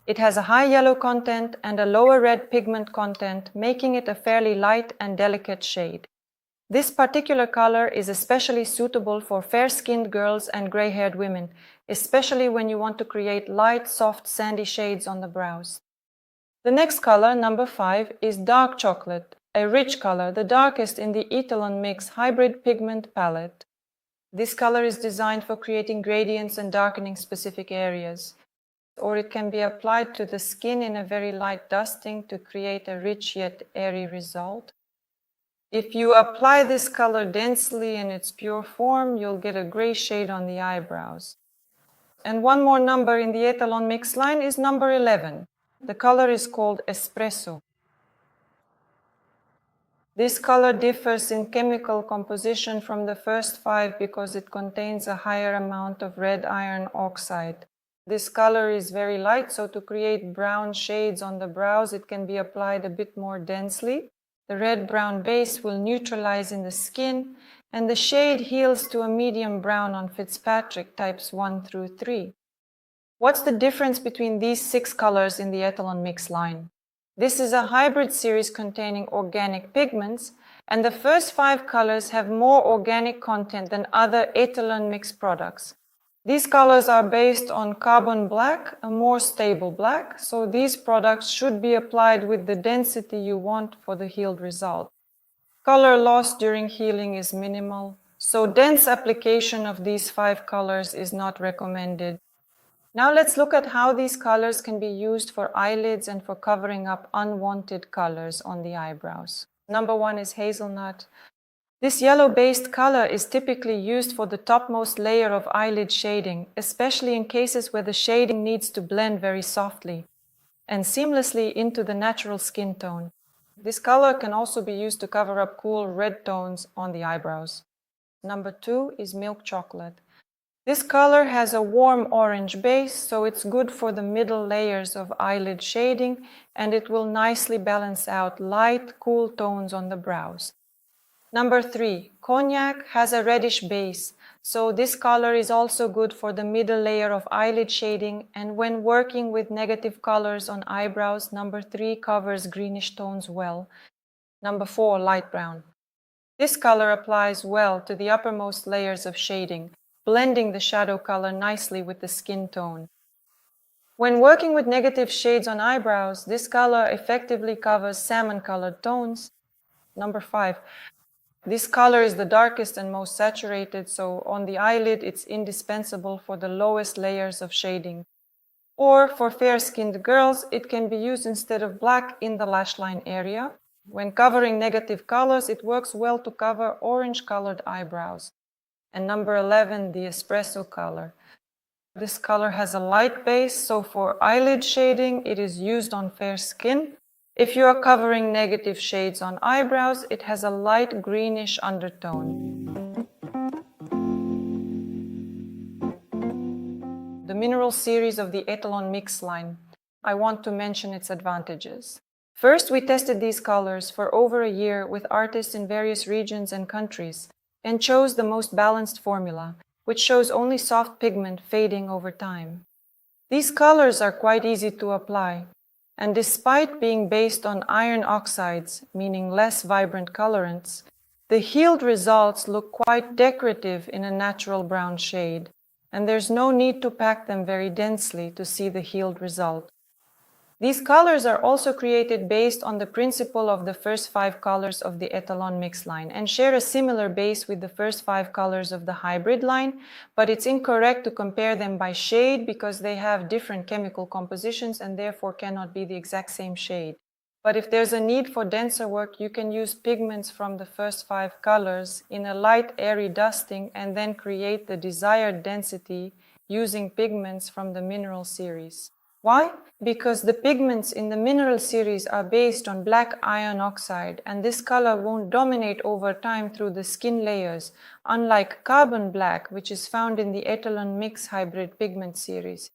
It has a high yellow content and a lower red pigment content, making it a fairly light and delicate shade. This particular color is especially suitable for fair-skinned girls and gray-haired women, especially when you want to create light, soft, sandy shades on the brows. The next color, number 5, is dark chocolate, a rich color, the darkest in the Etalon Mix hybrid pigment palette. This color is designed for creating gradients and darkening specific areas, or it can be applied to the skin in a very light dusting to create a rich yet airy result. If you apply this color densely in its pure form, you'll get a gray shade on the eyebrows. And one more number in the Etalon Mix line is number 11. The color is called espresso. This color differs in chemical composition from the first 5 because it contains a higher amount of red iron oxide. This color is very light, so to create brown shades on the brows, it can be applied a bit more densely. The red-brown base will neutralize in the skin, and the shade heals to a medium brown on Fitzpatrick types 1 through 3. What's the difference between these 6 colors in the Etalon Mix line? This is a hybrid series containing organic pigments, and the first 5 colors have more organic content than other Etalon Mix products. These colors are based on carbon black, a more stable black, so these products should be applied with the density you want for the healed result. Color loss during healing is minimal, so dense application of these 5 colors is not recommended. Now let's look at how these colors can be used for eyelids and for covering up unwanted colors on the eyebrows. Number 1 is hazelnut. This yellow-based color is typically used for the topmost layer of eyelid shading, especially in cases where the shading needs to blend very softly and seamlessly into the natural skin tone. This color can also be used to cover up cool red tones on the eyebrows. Number 2 is milk chocolate. This color has a warm orange base, so it's good for the middle layers of eyelid shading, and it will nicely balance out light, cool tones on the brows. Number 3, cognac has a reddish base, so this color is also good for the middle layer of eyelid shading, and when working with negative colors on eyebrows, number 3 covers greenish tones well. Number 4, light brown. This color applies well to the uppermost layers of shading, blending the shadow color nicely with the skin tone. When working with negative shades on eyebrows, this color effectively covers salmon-colored tones. Number 5. This color is the darkest and most saturated, so on the eyelid it's indispensable for the lowest layers of shading. Or for fair-skinned girls, it can be used instead of black in the lash line area. When covering negative colors, it works well to cover orange-colored eyebrows. And number 11, the espresso color. This color has a light base, so for eyelid shading, it is used on fair skin. If you are covering negative shades on eyebrows, it has a light greenish undertone. The mineral series of the Etalon Mix line. I want to mention its advantages. First, we tested these colors for over a year with artists in various regions and countries. and chose the most balanced formula, which shows only soft pigment fading over time. These colors are quite easy to apply, and despite being based on iron oxides, meaning less vibrant colorants, the healed results look quite decorative in a natural brown shade, and there's no need to pack them very densely to see the healed result. These colors are also created based on the principle of the first 5 colors of the Etalon mix line and share a similar base with the first 5 colors of the hybrid line, but it's incorrect to compare them by shade because they have different chemical compositions and therefore cannot be the exact same shade. But if there's a need for denser work, you can use pigments from the first 5 colors in a light, airy dusting and then create the desired density using pigments from the mineral series. Why? Because the pigments in the mineral series are based on black iron oxide, and this color won't dominate over time through the skin layers, unlike carbon black, which is found in the Etalon mix hybrid pigment series.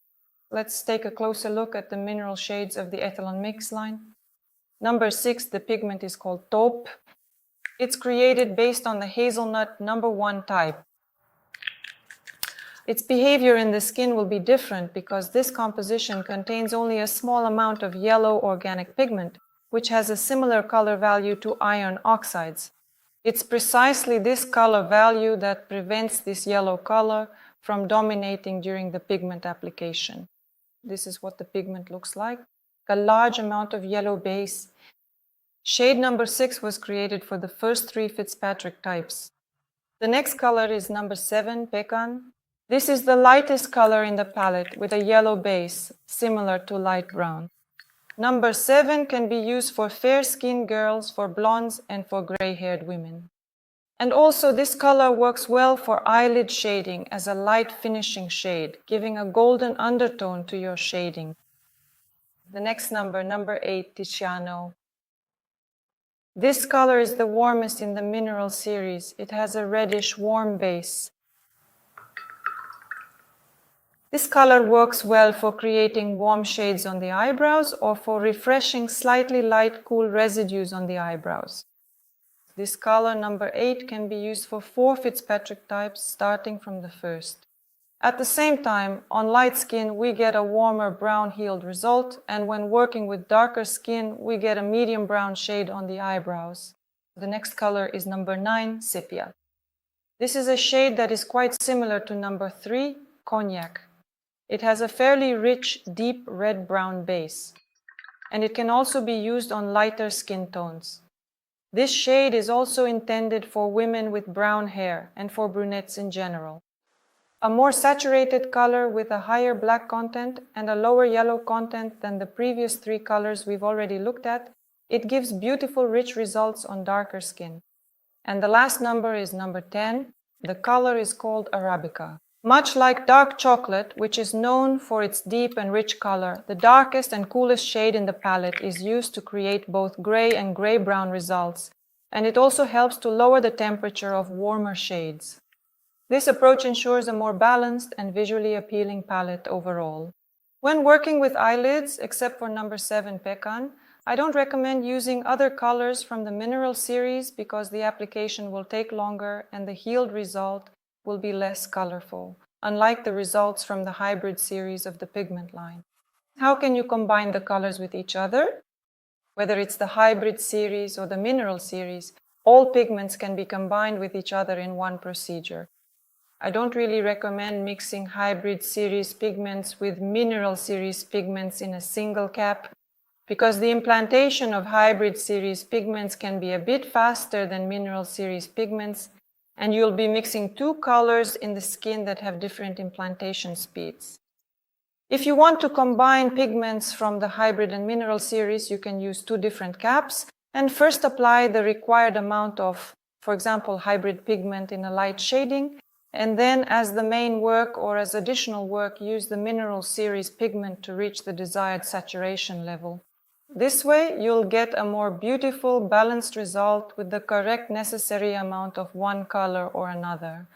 Let's take a closer look at the mineral shades of the Etalon mix line. Number 6, the pigment is called taupe. It's created based on the hazelnut number 1 type. Its behavior in the skin will be different because this composition contains only a small amount of yellow organic pigment, which has a similar color value to iron oxides. It's precisely this color value that prevents this yellow color from dominating during the pigment application. This is what the pigment looks like, a large amount of yellow base. Shade number 6 was created for the first 3 Fitzpatrick types. The next color is number 7, pecan. This is the lightest color in the palette with a yellow base, similar to light brown. Number 7 can be used for fair-skinned girls, for blondes, and for gray-haired women. And also this color works well for eyelid shading as a light finishing shade, giving a golden undertone to your shading. The next number, number 8, Tiziano. This color is the warmest in the mineral series. It has a reddish warm base. This color works well for creating warm shades on the eyebrows or for refreshing slightly light, cool residues on the eyebrows. This color, number 8, can be used for 4 Fitzpatrick types, starting from the first. At the same time, on light skin, we get a warmer brown healed result, and when working with darker skin, we get a medium brown shade on the eyebrows. The next color is number 9, sepia. This is a shade that is quite similar to number 3, cognac. It has a fairly rich, deep red-brown base, and it can also be used on lighter skin tones. This shade is also intended for women with brown hair and for brunettes in general. A more saturated color with a higher black content and a lower yellow content than the previous 3 colors we've already looked at, it gives beautiful, rich results on darker skin. And the last number is number 10. The color is called Arabica. Much like dark chocolate, which is known for its deep and rich color, the darkest and coolest shade in the palette is used to create both gray and gray-brown results, and it also helps to lower the temperature of warmer shades. This approach ensures a more balanced and visually appealing palette overall. When working with eyelids, except for number 7, pecan, I don't recommend using other colors from the mineral series because the application will take longer and the healed result will be less colorful, unlike the results from the hybrid series of the pigment line. How can you combine the colors with each other? Whether it's the hybrid series or the mineral series, all pigments can be combined with each other in one procedure. I don't really recommend mixing hybrid series pigments with mineral series pigments in a single cap, because the implantation of hybrid series pigments can be a bit faster than mineral series pigments, and you'll be mixing 2 colors in the skin that have different implantation speeds. If you want to combine pigments from the hybrid and mineral series, you can use 2 different caps and first apply the required amount of, for example, hybrid pigment in a light shading, and then as the main work or as additional work, use the mineral series pigment to reach the desired saturation level. This way, you'll get a more beautiful, balanced result with the correct necessary amount of one color or another.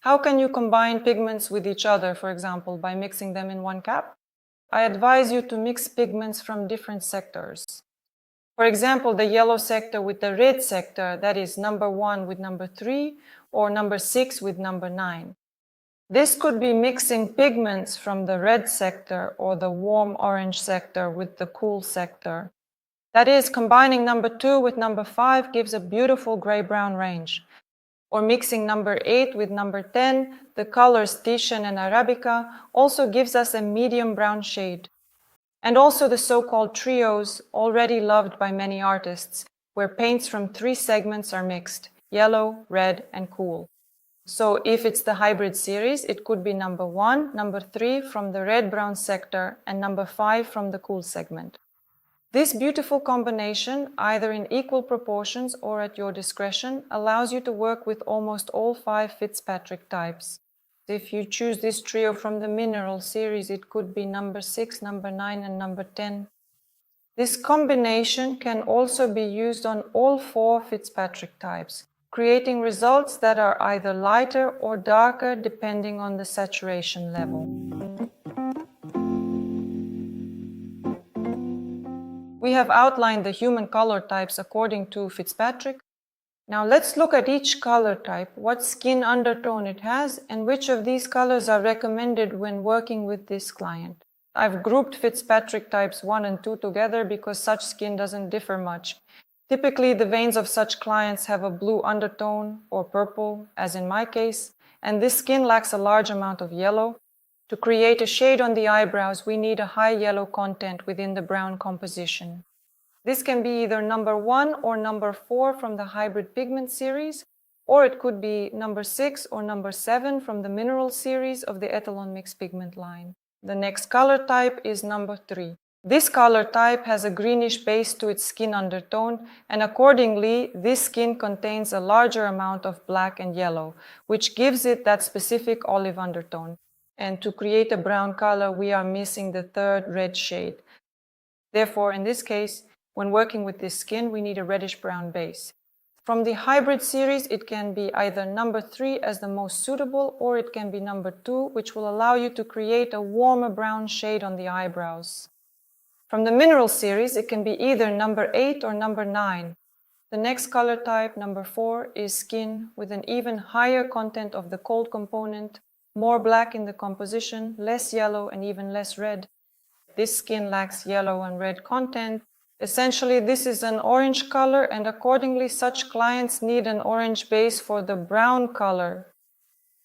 How can you combine pigments with each other, for example, by mixing them in one cap? I advise you to mix pigments from different sectors. For example, the yellow sector with the red sector, that is number 1 with number 3, or number 6 with number 9. This could be mixing pigments from the red sector or the warm orange sector with the cool sector. That is, combining number 2 with number 5 gives a beautiful gray-brown range. Or mixing number 8 with number 10, the colors Titian and Arabica, also gives us a medium brown shade. And also the so-called trios, already loved by many artists, where paints from 3 segments are mixed, yellow, red, and cool. So if it's the hybrid series, it could be number 1, number 3 from the red-brown sector, and number 5 from the cool segment. This beautiful combination, either in equal proportions or at your discretion, allows you to work with almost all 5 Fitzpatrick types. If you choose this trio from the mineral series, it could be number 6, number 9, and number 10. This combination can also be used on all 4 Fitzpatrick types, creating results that are either lighter or darker depending on the saturation level. We have outlined the human color types according to Fitzpatrick. Now let's look at each color type, what skin undertone it has, and which of these colors are recommended when working with this client. I've grouped Fitzpatrick types 1 and 2 together because such skin doesn't differ much. Typically, the veins of such clients have a blue undertone or purple, as in my case, and this skin lacks a large amount of yellow. To create a shade on the eyebrows, we need a high yellow content within the brown composition. This can be either number 1 or number 4 from the hybrid pigment series, or it could be number 6 or number 7 from the mineral series of the Etalon mixed pigment line. The next color type is number 3. This color type has a greenish base to its skin undertone, and accordingly, this skin contains a larger amount of black and yellow, which gives it that specific olive undertone. And to create a brown color, we are missing the third red shade. Therefore, in this case, when working with this skin, we need a reddish-brown base. From the hybrid series, it can be either number 3 as the most suitable, or it can be number 2, which will allow you to create a warmer brown shade on the eyebrows. From the mineral series, it can be either number 8 or number 9. The next color type, number 4, is skin with an even higher content of the cold component, more black in the composition, less yellow, and even less red. This skin lacks yellow and red content. Essentially, this is an orange color, and accordingly, such clients need an orange base for the brown color.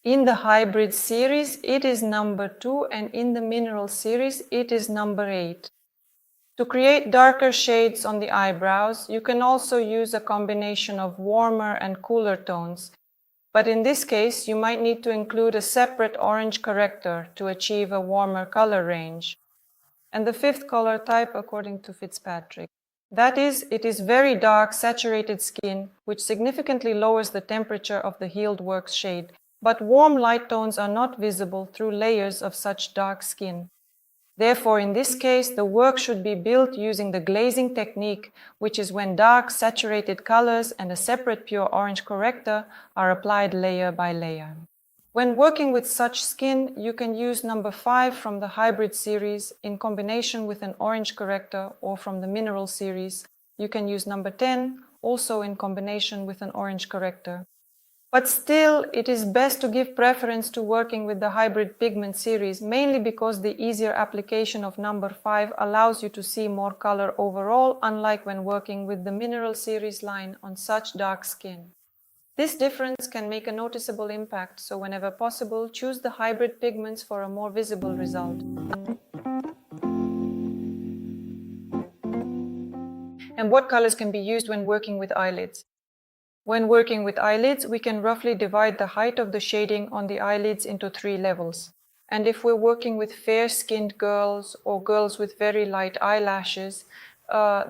In the hybrid series, it is number 2, and in the mineral series, it is number 8. To create darker shades on the eyebrows, you can also use a combination of warmer and cooler tones. But in this case, you might need to include a separate orange corrector to achieve a warmer color range. And the 5th color type, according to Fitzpatrick. That is, it is very dark, saturated skin, which significantly lowers the temperature of the healed works shade. But warm light tones are not visible through layers of such dark skin. Therefore, in this case, the work should be built using the glazing technique, which is when dark, saturated colors and a separate pure orange corrector are applied layer by layer. When working with such skin, you can use number 5 from the hybrid series in combination with an orange corrector, or from the mineral series, you can use number 10, also in combination with an orange corrector. But still, it is best to give preference to working with the hybrid pigment series, mainly because the easier application of number 5 allows you to see more color overall, unlike when working with the mineral series line on such dark skin. This difference can make a noticeable impact, so whenever possible, choose the hybrid pigments for a more visible result. And what colors can be used when working with eyelids? When working with eyelids, we can roughly divide the height of the shading on the eyelids into 3 levels. And if we're working with fair-skinned girls or girls with very light eyelashes,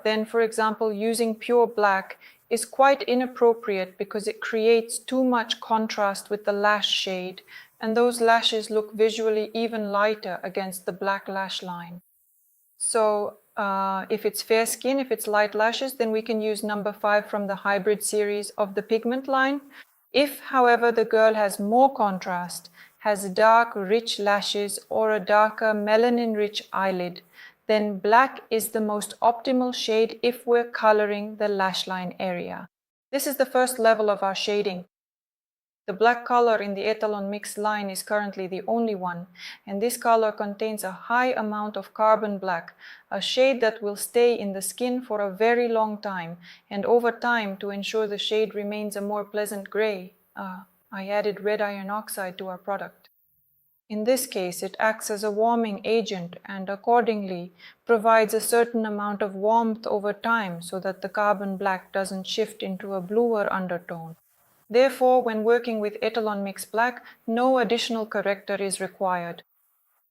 then, for example, using pure black is quite inappropriate because it creates too much contrast with the lash shade, and those lashes look visually even lighter against the black lash line. So if it's fair skin, if it's light lashes, then we can use number 5 from the hybrid series of the pigment line. If, however, the girl has more contrast, has dark, rich lashes or a darker melanin-rich eyelid, then black is the most optimal shade if we're coloring the lash line area. This is the first level of our shading. The black color in the Etalon mix line is currently the only one, and this color contains a high amount of carbon black, a shade that will stay in the skin for a very long time, and over time, to ensure the shade remains a more pleasant gray, I added red iron oxide to our product. In this case, it acts as a warming agent and accordingly provides a certain amount of warmth over time so that the carbon black doesn't shift into a bluer undertone. Therefore, when working with Etalon Mix Black, no additional corrector is required.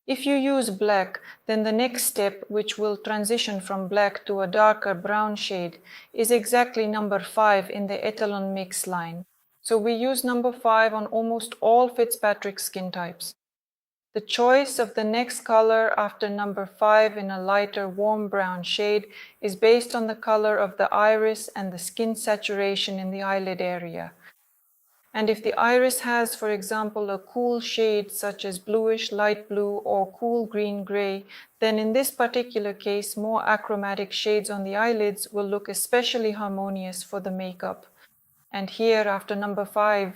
If you use black, then the next step, which will transition from black to a darker brown shade, is exactly number 5 in the Etalon Mix line. So we use number 5 on almost all Fitzpatrick skin types. The choice of the next color after number 5 in a lighter warm brown shade is based on the color of the iris and the skin saturation in the eyelid area. And if the iris has, for example, a cool shade such as bluish light blue or cool green gray, then in this particular case, more achromatic shades on the eyelids will look especially harmonious for the makeup. And here, after number 5,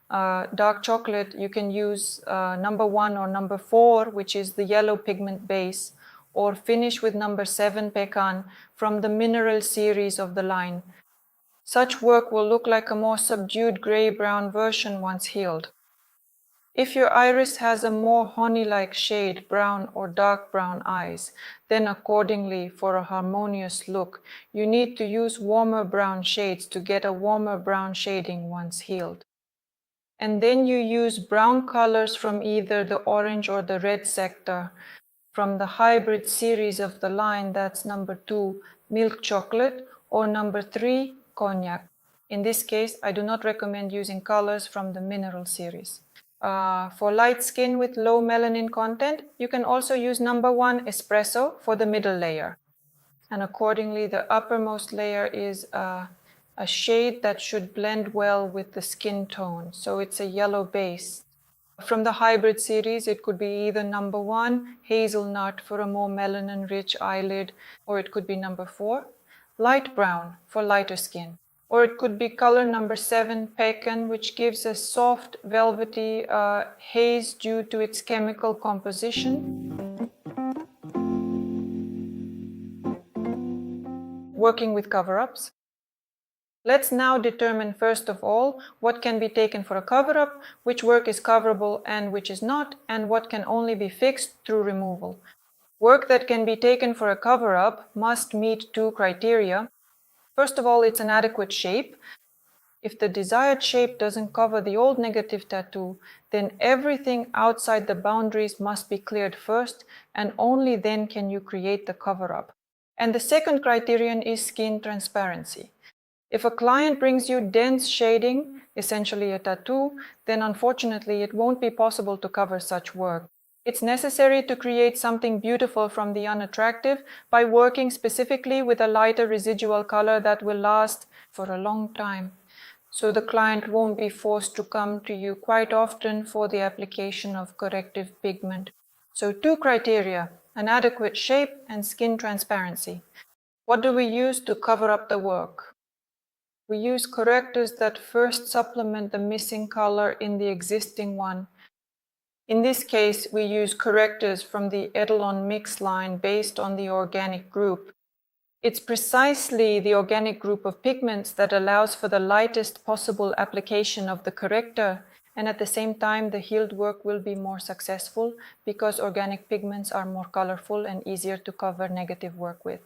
dark chocolate, you can use number 1 or number 4, which is the yellow pigment base, or finish with number 7 pecan from the mineral series of the line. Such work will look like a more subdued gray-brown version once healed. If your iris has a more honey-like shade, brown or dark brown eyes, then accordingly, for a harmonious look, you need to use warmer brown shades to get a warmer brown shading once healed. And then you use brown colors from either the orange or the red sector. From the hybrid series of the line, that's number 2, milk chocolate, or number 3, cognac. In this case, I do not recommend using colors from the mineral series. For light skin with low melanin content, you can also use number 1, espresso, for the middle layer. And accordingly, the uppermost layer is a shade that should blend well with the skin tone. So it's a yellow base. From the hybrid series, it could be either number 1, hazelnut, for a more melanin-rich eyelid, or it could be number 4, light brown, for lighter skin. Or it could be color number 7, pecan, which gives a soft, velvety haze due to its chemical composition. Working with cover-ups. Let's now determine first of all what can be taken for a cover-up, which work is coverable and which is not, and what can only be fixed through removal. Work that can be taken for a cover-up must meet 2 criteria. First of all, it's an adequate shape. If the desired shape doesn't cover the old negative tattoo, then everything outside the boundaries must be cleared first, and only then can you create the cover-up. And the second criterion is skin transparency. If a client brings you dense shading, essentially a tattoo, then unfortunately it won't be possible to cover such work. It's necessary to create something beautiful from the unattractive by working specifically with a lighter residual color that will last for a long time. So the client won't be forced to come to you quite often for the application of corrective pigment. So 2 criteria, an adequate shape and skin transparency. What do we use to cover up the work? We use correctors that first supplement the missing color in the existing one. In this case, we use correctors from the Etalon mix line based on the organic group. It's precisely the organic group of pigments that allows for the lightest possible application of the corrector, and at the same time the healed work will be more successful because organic pigments are more colorful and easier to cover negative work with.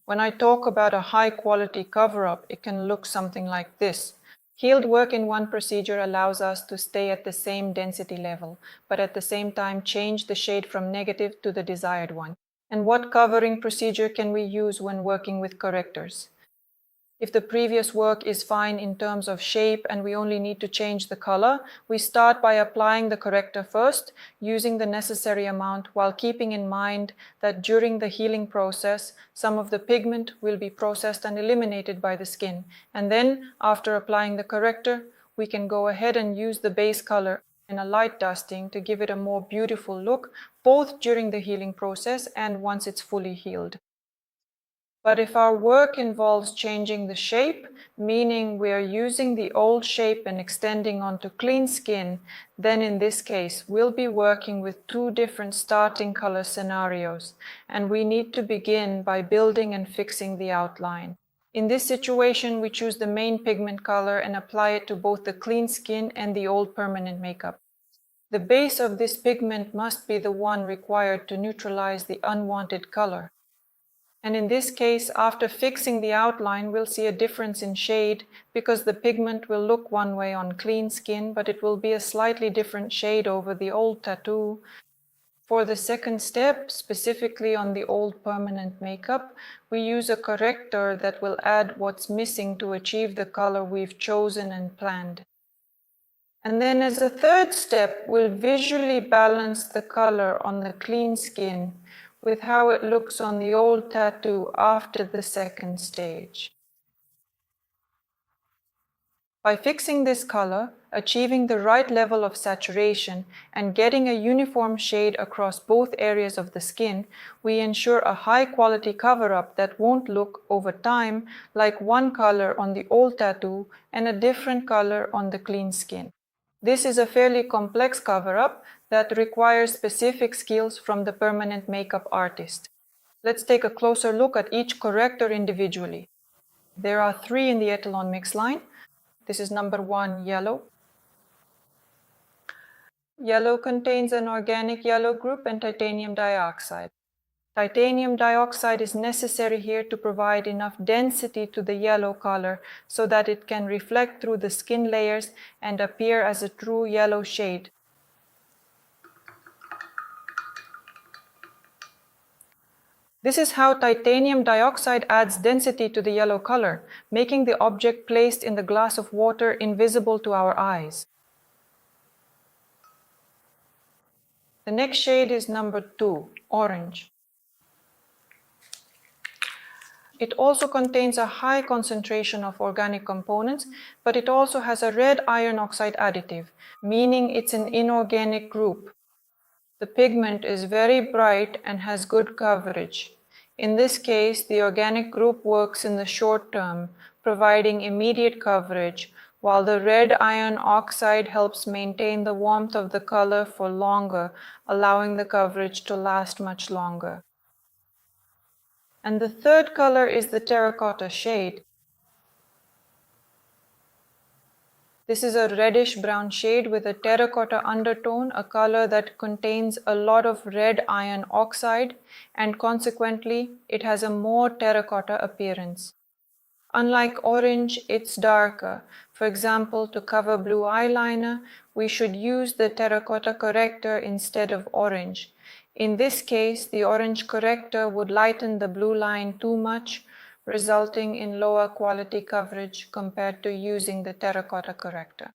When I talk about a high-quality cover-up, it can look something like this. Healed work in one procedure allows us to stay at the same density level, but at the same time change the shade from negative to the desired one. And what covering procedure can we use when working with correctors? If the previous work is fine in terms of shape and we only need to change the color, we start by applying the corrector first, using the necessary amount while keeping in mind that during the healing process, some of the pigment will be processed and eliminated by the skin. And then, after applying the corrector, we can go ahead and use the base color in a light dusting to give it a more beautiful look, both during the healing process and once it's fully healed. But if our work involves changing the shape, meaning we are using the old shape and extending onto clean skin, then in this case, we'll be working with two different starting color scenarios, and we need to begin by building and fixing the outline. In this situation, we choose the main pigment color and apply it to both the clean skin and the old permanent makeup. The base of this pigment must be the one required to neutralize the unwanted color. And in this case, after fixing the outline, we'll see a difference in shade because the pigment will look one way on clean skin, but it will be a slightly different shade over the old tattoo. For the second step, specifically on the old permanent makeup, we use a corrector that will add what's missing to achieve the color we've chosen and planned. And then as a third step, we'll visually balance the color on the clean skin with how it looks on the old tattoo after the second stage. By fixing this color, achieving the right level of saturation, and getting a uniform shade across both areas of the skin, we ensure a high-quality cover-up that won't look, over time, like one color on the old tattoo and a different color on the clean skin. This is a fairly complex cover-up that requires specific skills from the permanent makeup artist. Let's take a closer look at each corrector individually. There are 3 in the Etalon mix line. This is number 1, yellow. Yellow contains an organic yellow group and titanium dioxide. Titanium dioxide is necessary here to provide enough density to the yellow color so that it can reflect through the skin layers and appear as a true yellow shade. This is how titanium dioxide adds density to the yellow color, making the object placed in the glass of water invisible to our eyes. The next shade is number 2, orange. It also contains a high concentration of organic components, but it also has a red iron oxide additive, meaning it's an inorganic group. The pigment is very bright and has good coverage. In this case, the organic group works in the short term, providing immediate coverage, while the red iron oxide helps maintain the warmth of the color for longer, allowing the coverage to last much longer. And the third color is the terracotta shade. This is a reddish-brown shade with a terracotta undertone, a color that contains a lot of red iron oxide, and consequently, it has a more terracotta appearance. Unlike orange, it's darker. For example, to cover blue eyeliner, we should use the terracotta corrector instead of orange. In this case, the orange corrector would lighten the blue line too much, resulting in lower quality coverage compared to using the terracotta corrector.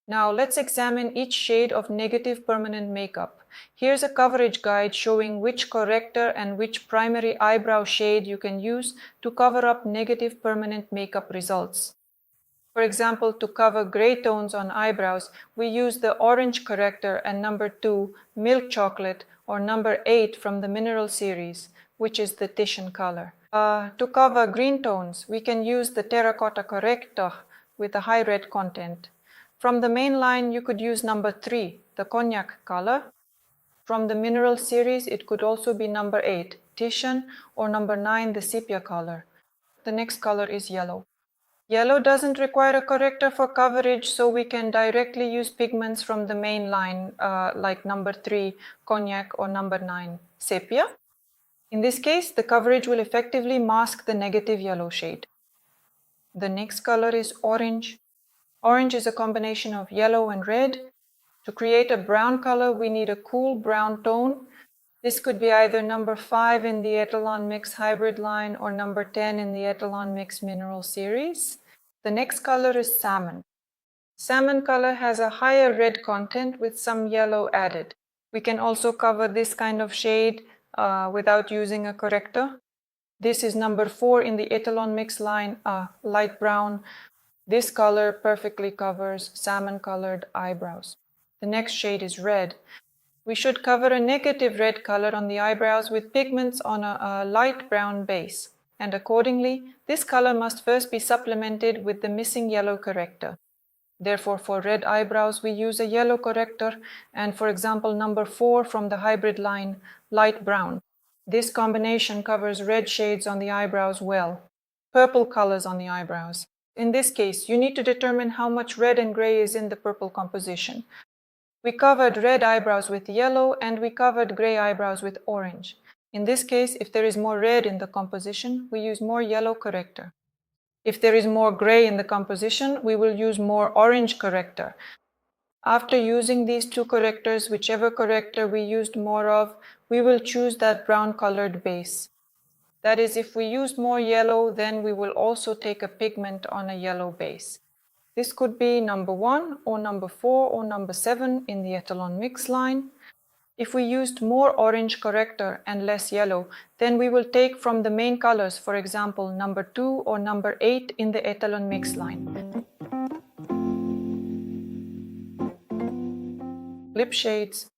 Now let's examine each shade of negative permanent makeup. Here's a coverage guide showing which corrector and which primary eyebrow shade you can use to cover up negative permanent makeup results. For example, to cover gray tones on eyebrows, we use the orange corrector and number 2, milk chocolate, or number 8 from the mineral series, which is the Titian color. To cover green tones, we can use the terracotta corrector with a high red content. From the main line, you could use number 3, the cognac color. From the mineral series, it could also be number 8, Titian, or number 9, the sepia color. The next color is yellow. Yellow doesn't require a corrector for coverage, so we can directly use pigments from the main line, like number 3, cognac, or number 9, sepia. In this case, the coverage will effectively mask the negative yellow shade. The next color is orange. Orange is a combination of yellow and red. To create a brown color, we need a cool brown tone. This could be either number 5 in the Etalon Mix Hybrid line or number 10 in the Etalon Mix Mineral series. The next color is salmon. Salmon color has a higher red content with some yellow added. We can also cover this kind of shade without using a corrector. This is number 4 in the Etalon Mix line, light brown. This color perfectly covers salmon-colored eyebrows. The next shade is red. We should cover a negative red color on the eyebrows with pigments on a light brown base. and accordingly, this color must first be supplemented with the missing yellow corrector. Therefore, for red eyebrows, we use a yellow corrector, and for example, number 4 from the hybrid line, light brown. This combination covers red shades on the eyebrows well, purple colors on the eyebrows. In this case, you need to determine how much red and gray is in the purple composition. We covered red eyebrows with yellow, and we covered gray eyebrows with orange. In this case, if there is more red in the composition, we use more yellow corrector. If there is more gray in the composition, we will use more orange corrector. After using these two correctors, whichever corrector we used more of, we will choose that brown colored base. That is, if we used more yellow, then we will also take a pigment on a yellow base. This could be number 1 or number 4 or number 7 in the Etalon mix line. If we used more orange corrector and less yellow, then we will take from the main colors, for example, number 2 or number 8 in the Etalon mix line. Lip shades.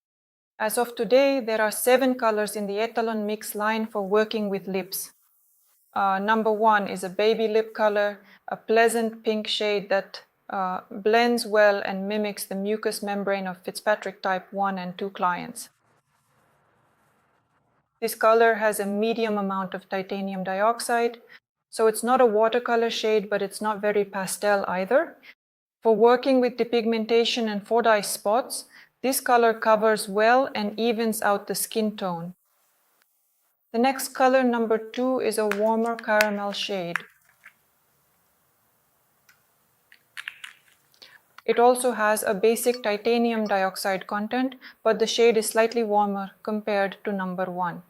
As of today, there are 7 colors in the Etalon mix line for working with lips. Number 1 is a baby lip color, a pleasant pink shade that blends well and mimics the mucous membrane of Fitzpatrick type 1 and 2 clients. This color has a medium amount of titanium dioxide, so it's not a watercolor shade, but it's not very pastel either. For working with depigmentation and for-dye spots, this color covers well and evens out the skin tone. The next color, number 2, is a warmer caramel shade. It also has a basic titanium dioxide content, but the shade is slightly warmer compared to number 1.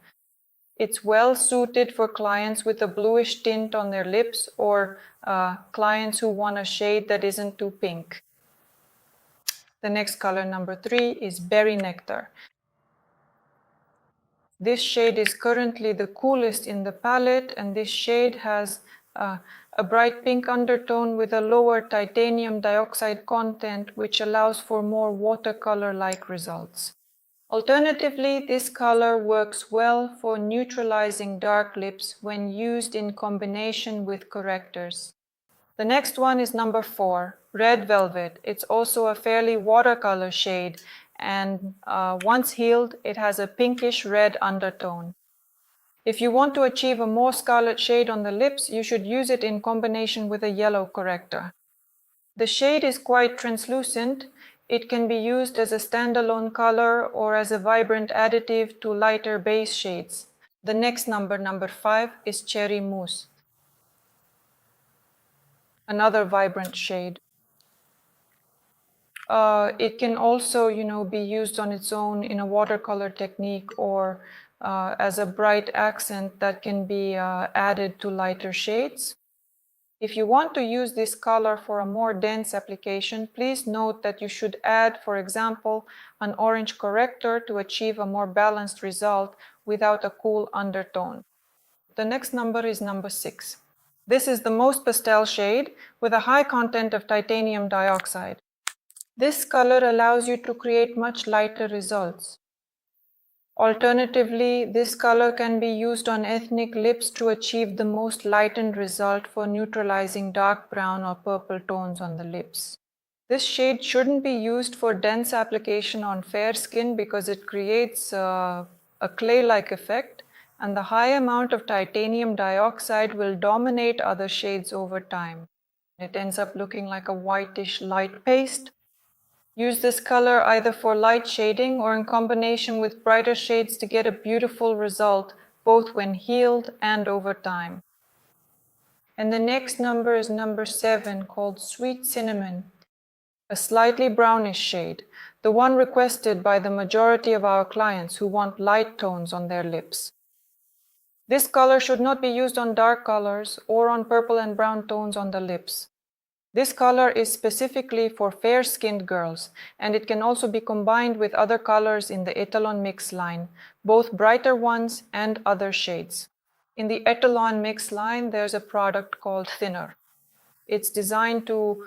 It's well suited for clients with a bluish tint on their lips or clients who want a shade that isn't too pink. The next color, number 3, is Berry Nectar. This shade is currently the coolest in the palette, and this shade has a bright pink undertone with a lower titanium dioxide content, which allows for more watercolor-like results. Alternatively, this color works well for neutralizing dark lips when used in combination with correctors. The next one is number 4, Red Velvet. It's also a fairly watercolor shade, and once healed, it has a pinkish red undertone. If you want to achieve a more scarlet shade on the lips, you should use it in combination with a yellow corrector. The shade is quite translucent. It can be used as a standalone color or as a vibrant additive to lighter base shades. The next number 5, is Cherry Mousse. Another vibrant shade. It can also, be used on its own in a watercolor technique or as a bright accent that can be added to lighter shades. If you want to use this color for a more dense application, please note that you should add, for example, an orange corrector to achieve a more balanced result without a cool undertone. The next number is number 6. This is the most pastel shade with a high content of titanium dioxide. This color allows you to create much lighter results. Alternatively, this color can be used on ethnic lips to achieve the most lightened result for neutralizing dark brown or purple tones on the lips. This shade shouldn't be used for dense application on fair skin because it creates a clay-like effect, and the high amount of titanium dioxide will dominate other shades over time. It ends up looking like a whitish light paste. Use this color either for light shading or in combination with brighter shades to get a beautiful result, both when healed and over time. And the next number is number 7, called Sweet Cinnamon, a slightly brownish shade, the one requested by the majority of our clients who want light tones on their lips. This color should not be used on dark colors or on purple and brown tones on the lips. This color is specifically for fair-skinned girls, and it can also be combined with other colors in the Etalon mix line, both brighter ones and other shades. In the Etalon mix line, there's a product called Thinner. It's designed to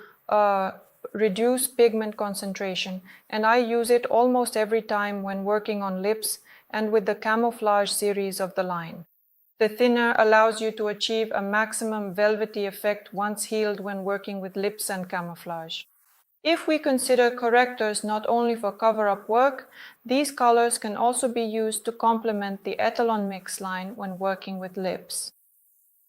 reduce pigment concentration, and I use it almost every time when working on lips and with the Camouflage series of the line. The thinner allows you to achieve a maximum velvety effect once healed when working with lips and camouflage. If we consider correctors not only for cover-up work, these colors can also be used to complement the Etalon mix line when working with lips.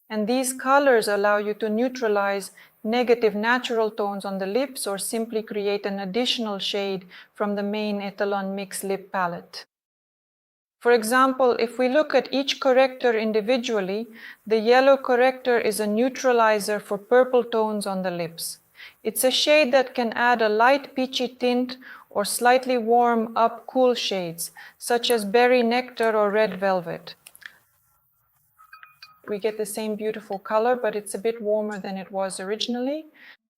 And these colors allow you to neutralize negative natural tones on the lips or simply create an additional shade from the main Etalon mix lip palette. For example, if we look at each corrector individually, the yellow corrector is a neutralizer for purple tones on the lips. It's a shade that can add a light peachy tint or slightly warm up cool shades, such as berry nectar or red velvet. We get the same beautiful color, but it's a bit warmer than it was originally.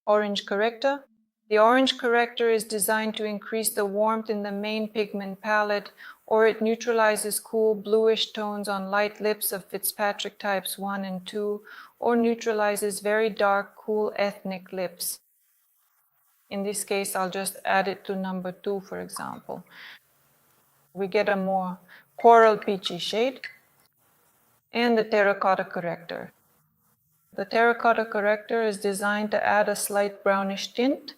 Orange corrector. The orange corrector is designed to increase the warmth in the main pigment palette, or it neutralizes cool bluish tones on light lips of Fitzpatrick types 1 and 2, or neutralizes very dark, cool ethnic lips. In this case, I'll just add it to number 2, for example. We get a more coral peachy shade. And the terracotta corrector. The terracotta corrector is designed to add a slight brownish tint.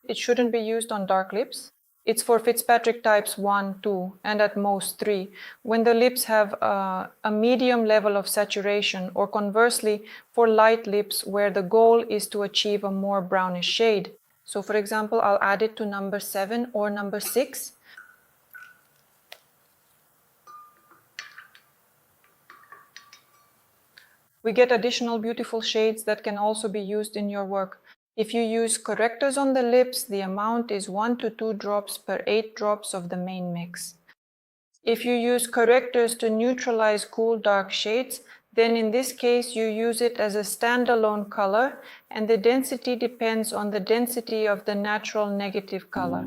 It shouldn't be used on dark lips. It's for Fitzpatrick types 1, 2, and at most 3, when the lips have a medium level of saturation, or conversely, for light lips where the goal is to achieve a more brownish shade. So for example, I'll add it to number 7 or number 6. We get additional beautiful shades that can also be used in your work. If you use correctors on the lips, the amount is 1 to 2 drops per 8 drops of the main mix. If you use correctors to neutralize cool dark shades, then in this case you use it as a standalone color, and the density depends on the density of the natural negative color.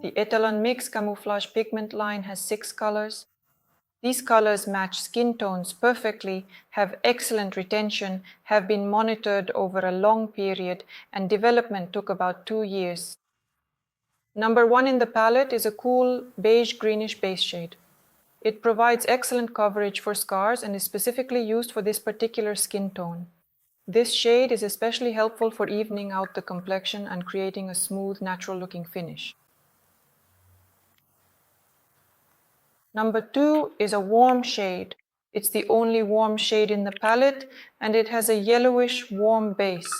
The Etalon Mix Camouflage Pigment line has 6 colors. These colors match skin tones perfectly, have excellent retention, have been monitored over a long period, and development took about 2 years. Number 1 in the palette is a cool beige-greenish base shade. It provides excellent coverage for scars and is specifically used for this particular skin tone. This shade is especially helpful for evening out the complexion and creating a smooth, natural-looking finish. Number 2 is a warm shade. It's the only warm shade in the palette, and it has a yellowish warm base.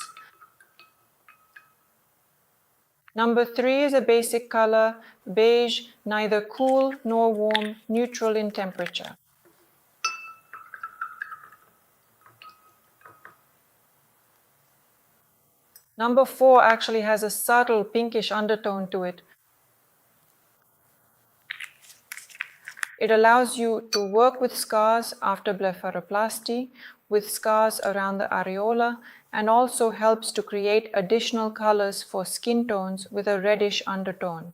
Number 3 is a basic color, beige, neither cool nor warm, neutral in temperature. Number 4 actually has a subtle pinkish undertone to it. It allows you to work with scars after blepharoplasty, with scars around the areola, and also helps to create additional colors for skin tones with a reddish undertone.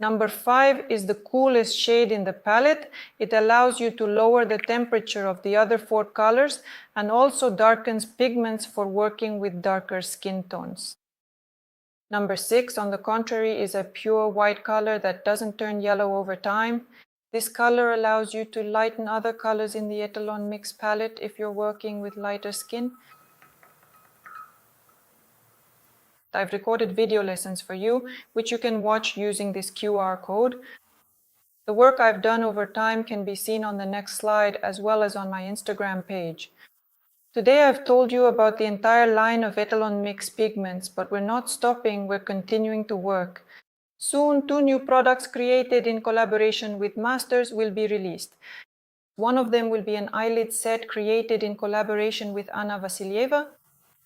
Number 5 is the coolest shade in the palette. It allows you to lower the temperature of the other 4 colors and also darkens pigments for working with darker skin tones. Number 6, on the contrary, is a pure white color that doesn't turn yellow over time. This color allows you to lighten other colors in the Etalon Mix palette if you're working with lighter skin. I've recorded video lessons for you, which you can watch using this QR code. The work I've done over time can be seen on the next slide, as well as on my Instagram page. Today I've told you about the entire line of Etalon Mix pigments, but we're not stopping, we're continuing to work. Soon, 2 new products created in collaboration with masters will be released. One of them will be an eyelid set created in collaboration with Anna Vasilieva.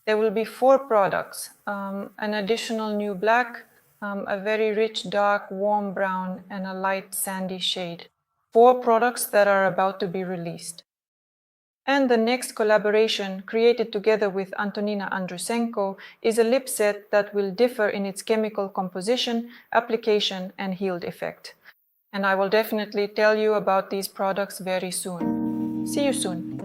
There will be 4 products, an additional new black, a very rich dark warm brown, and a light sandy shade. 4 products that are about to be released. And the next collaboration, created together with Antonina Andrusenko, is a lip set that will differ in its chemical composition, application, and healed effect. And I will definitely tell you about these products very soon. See you soon.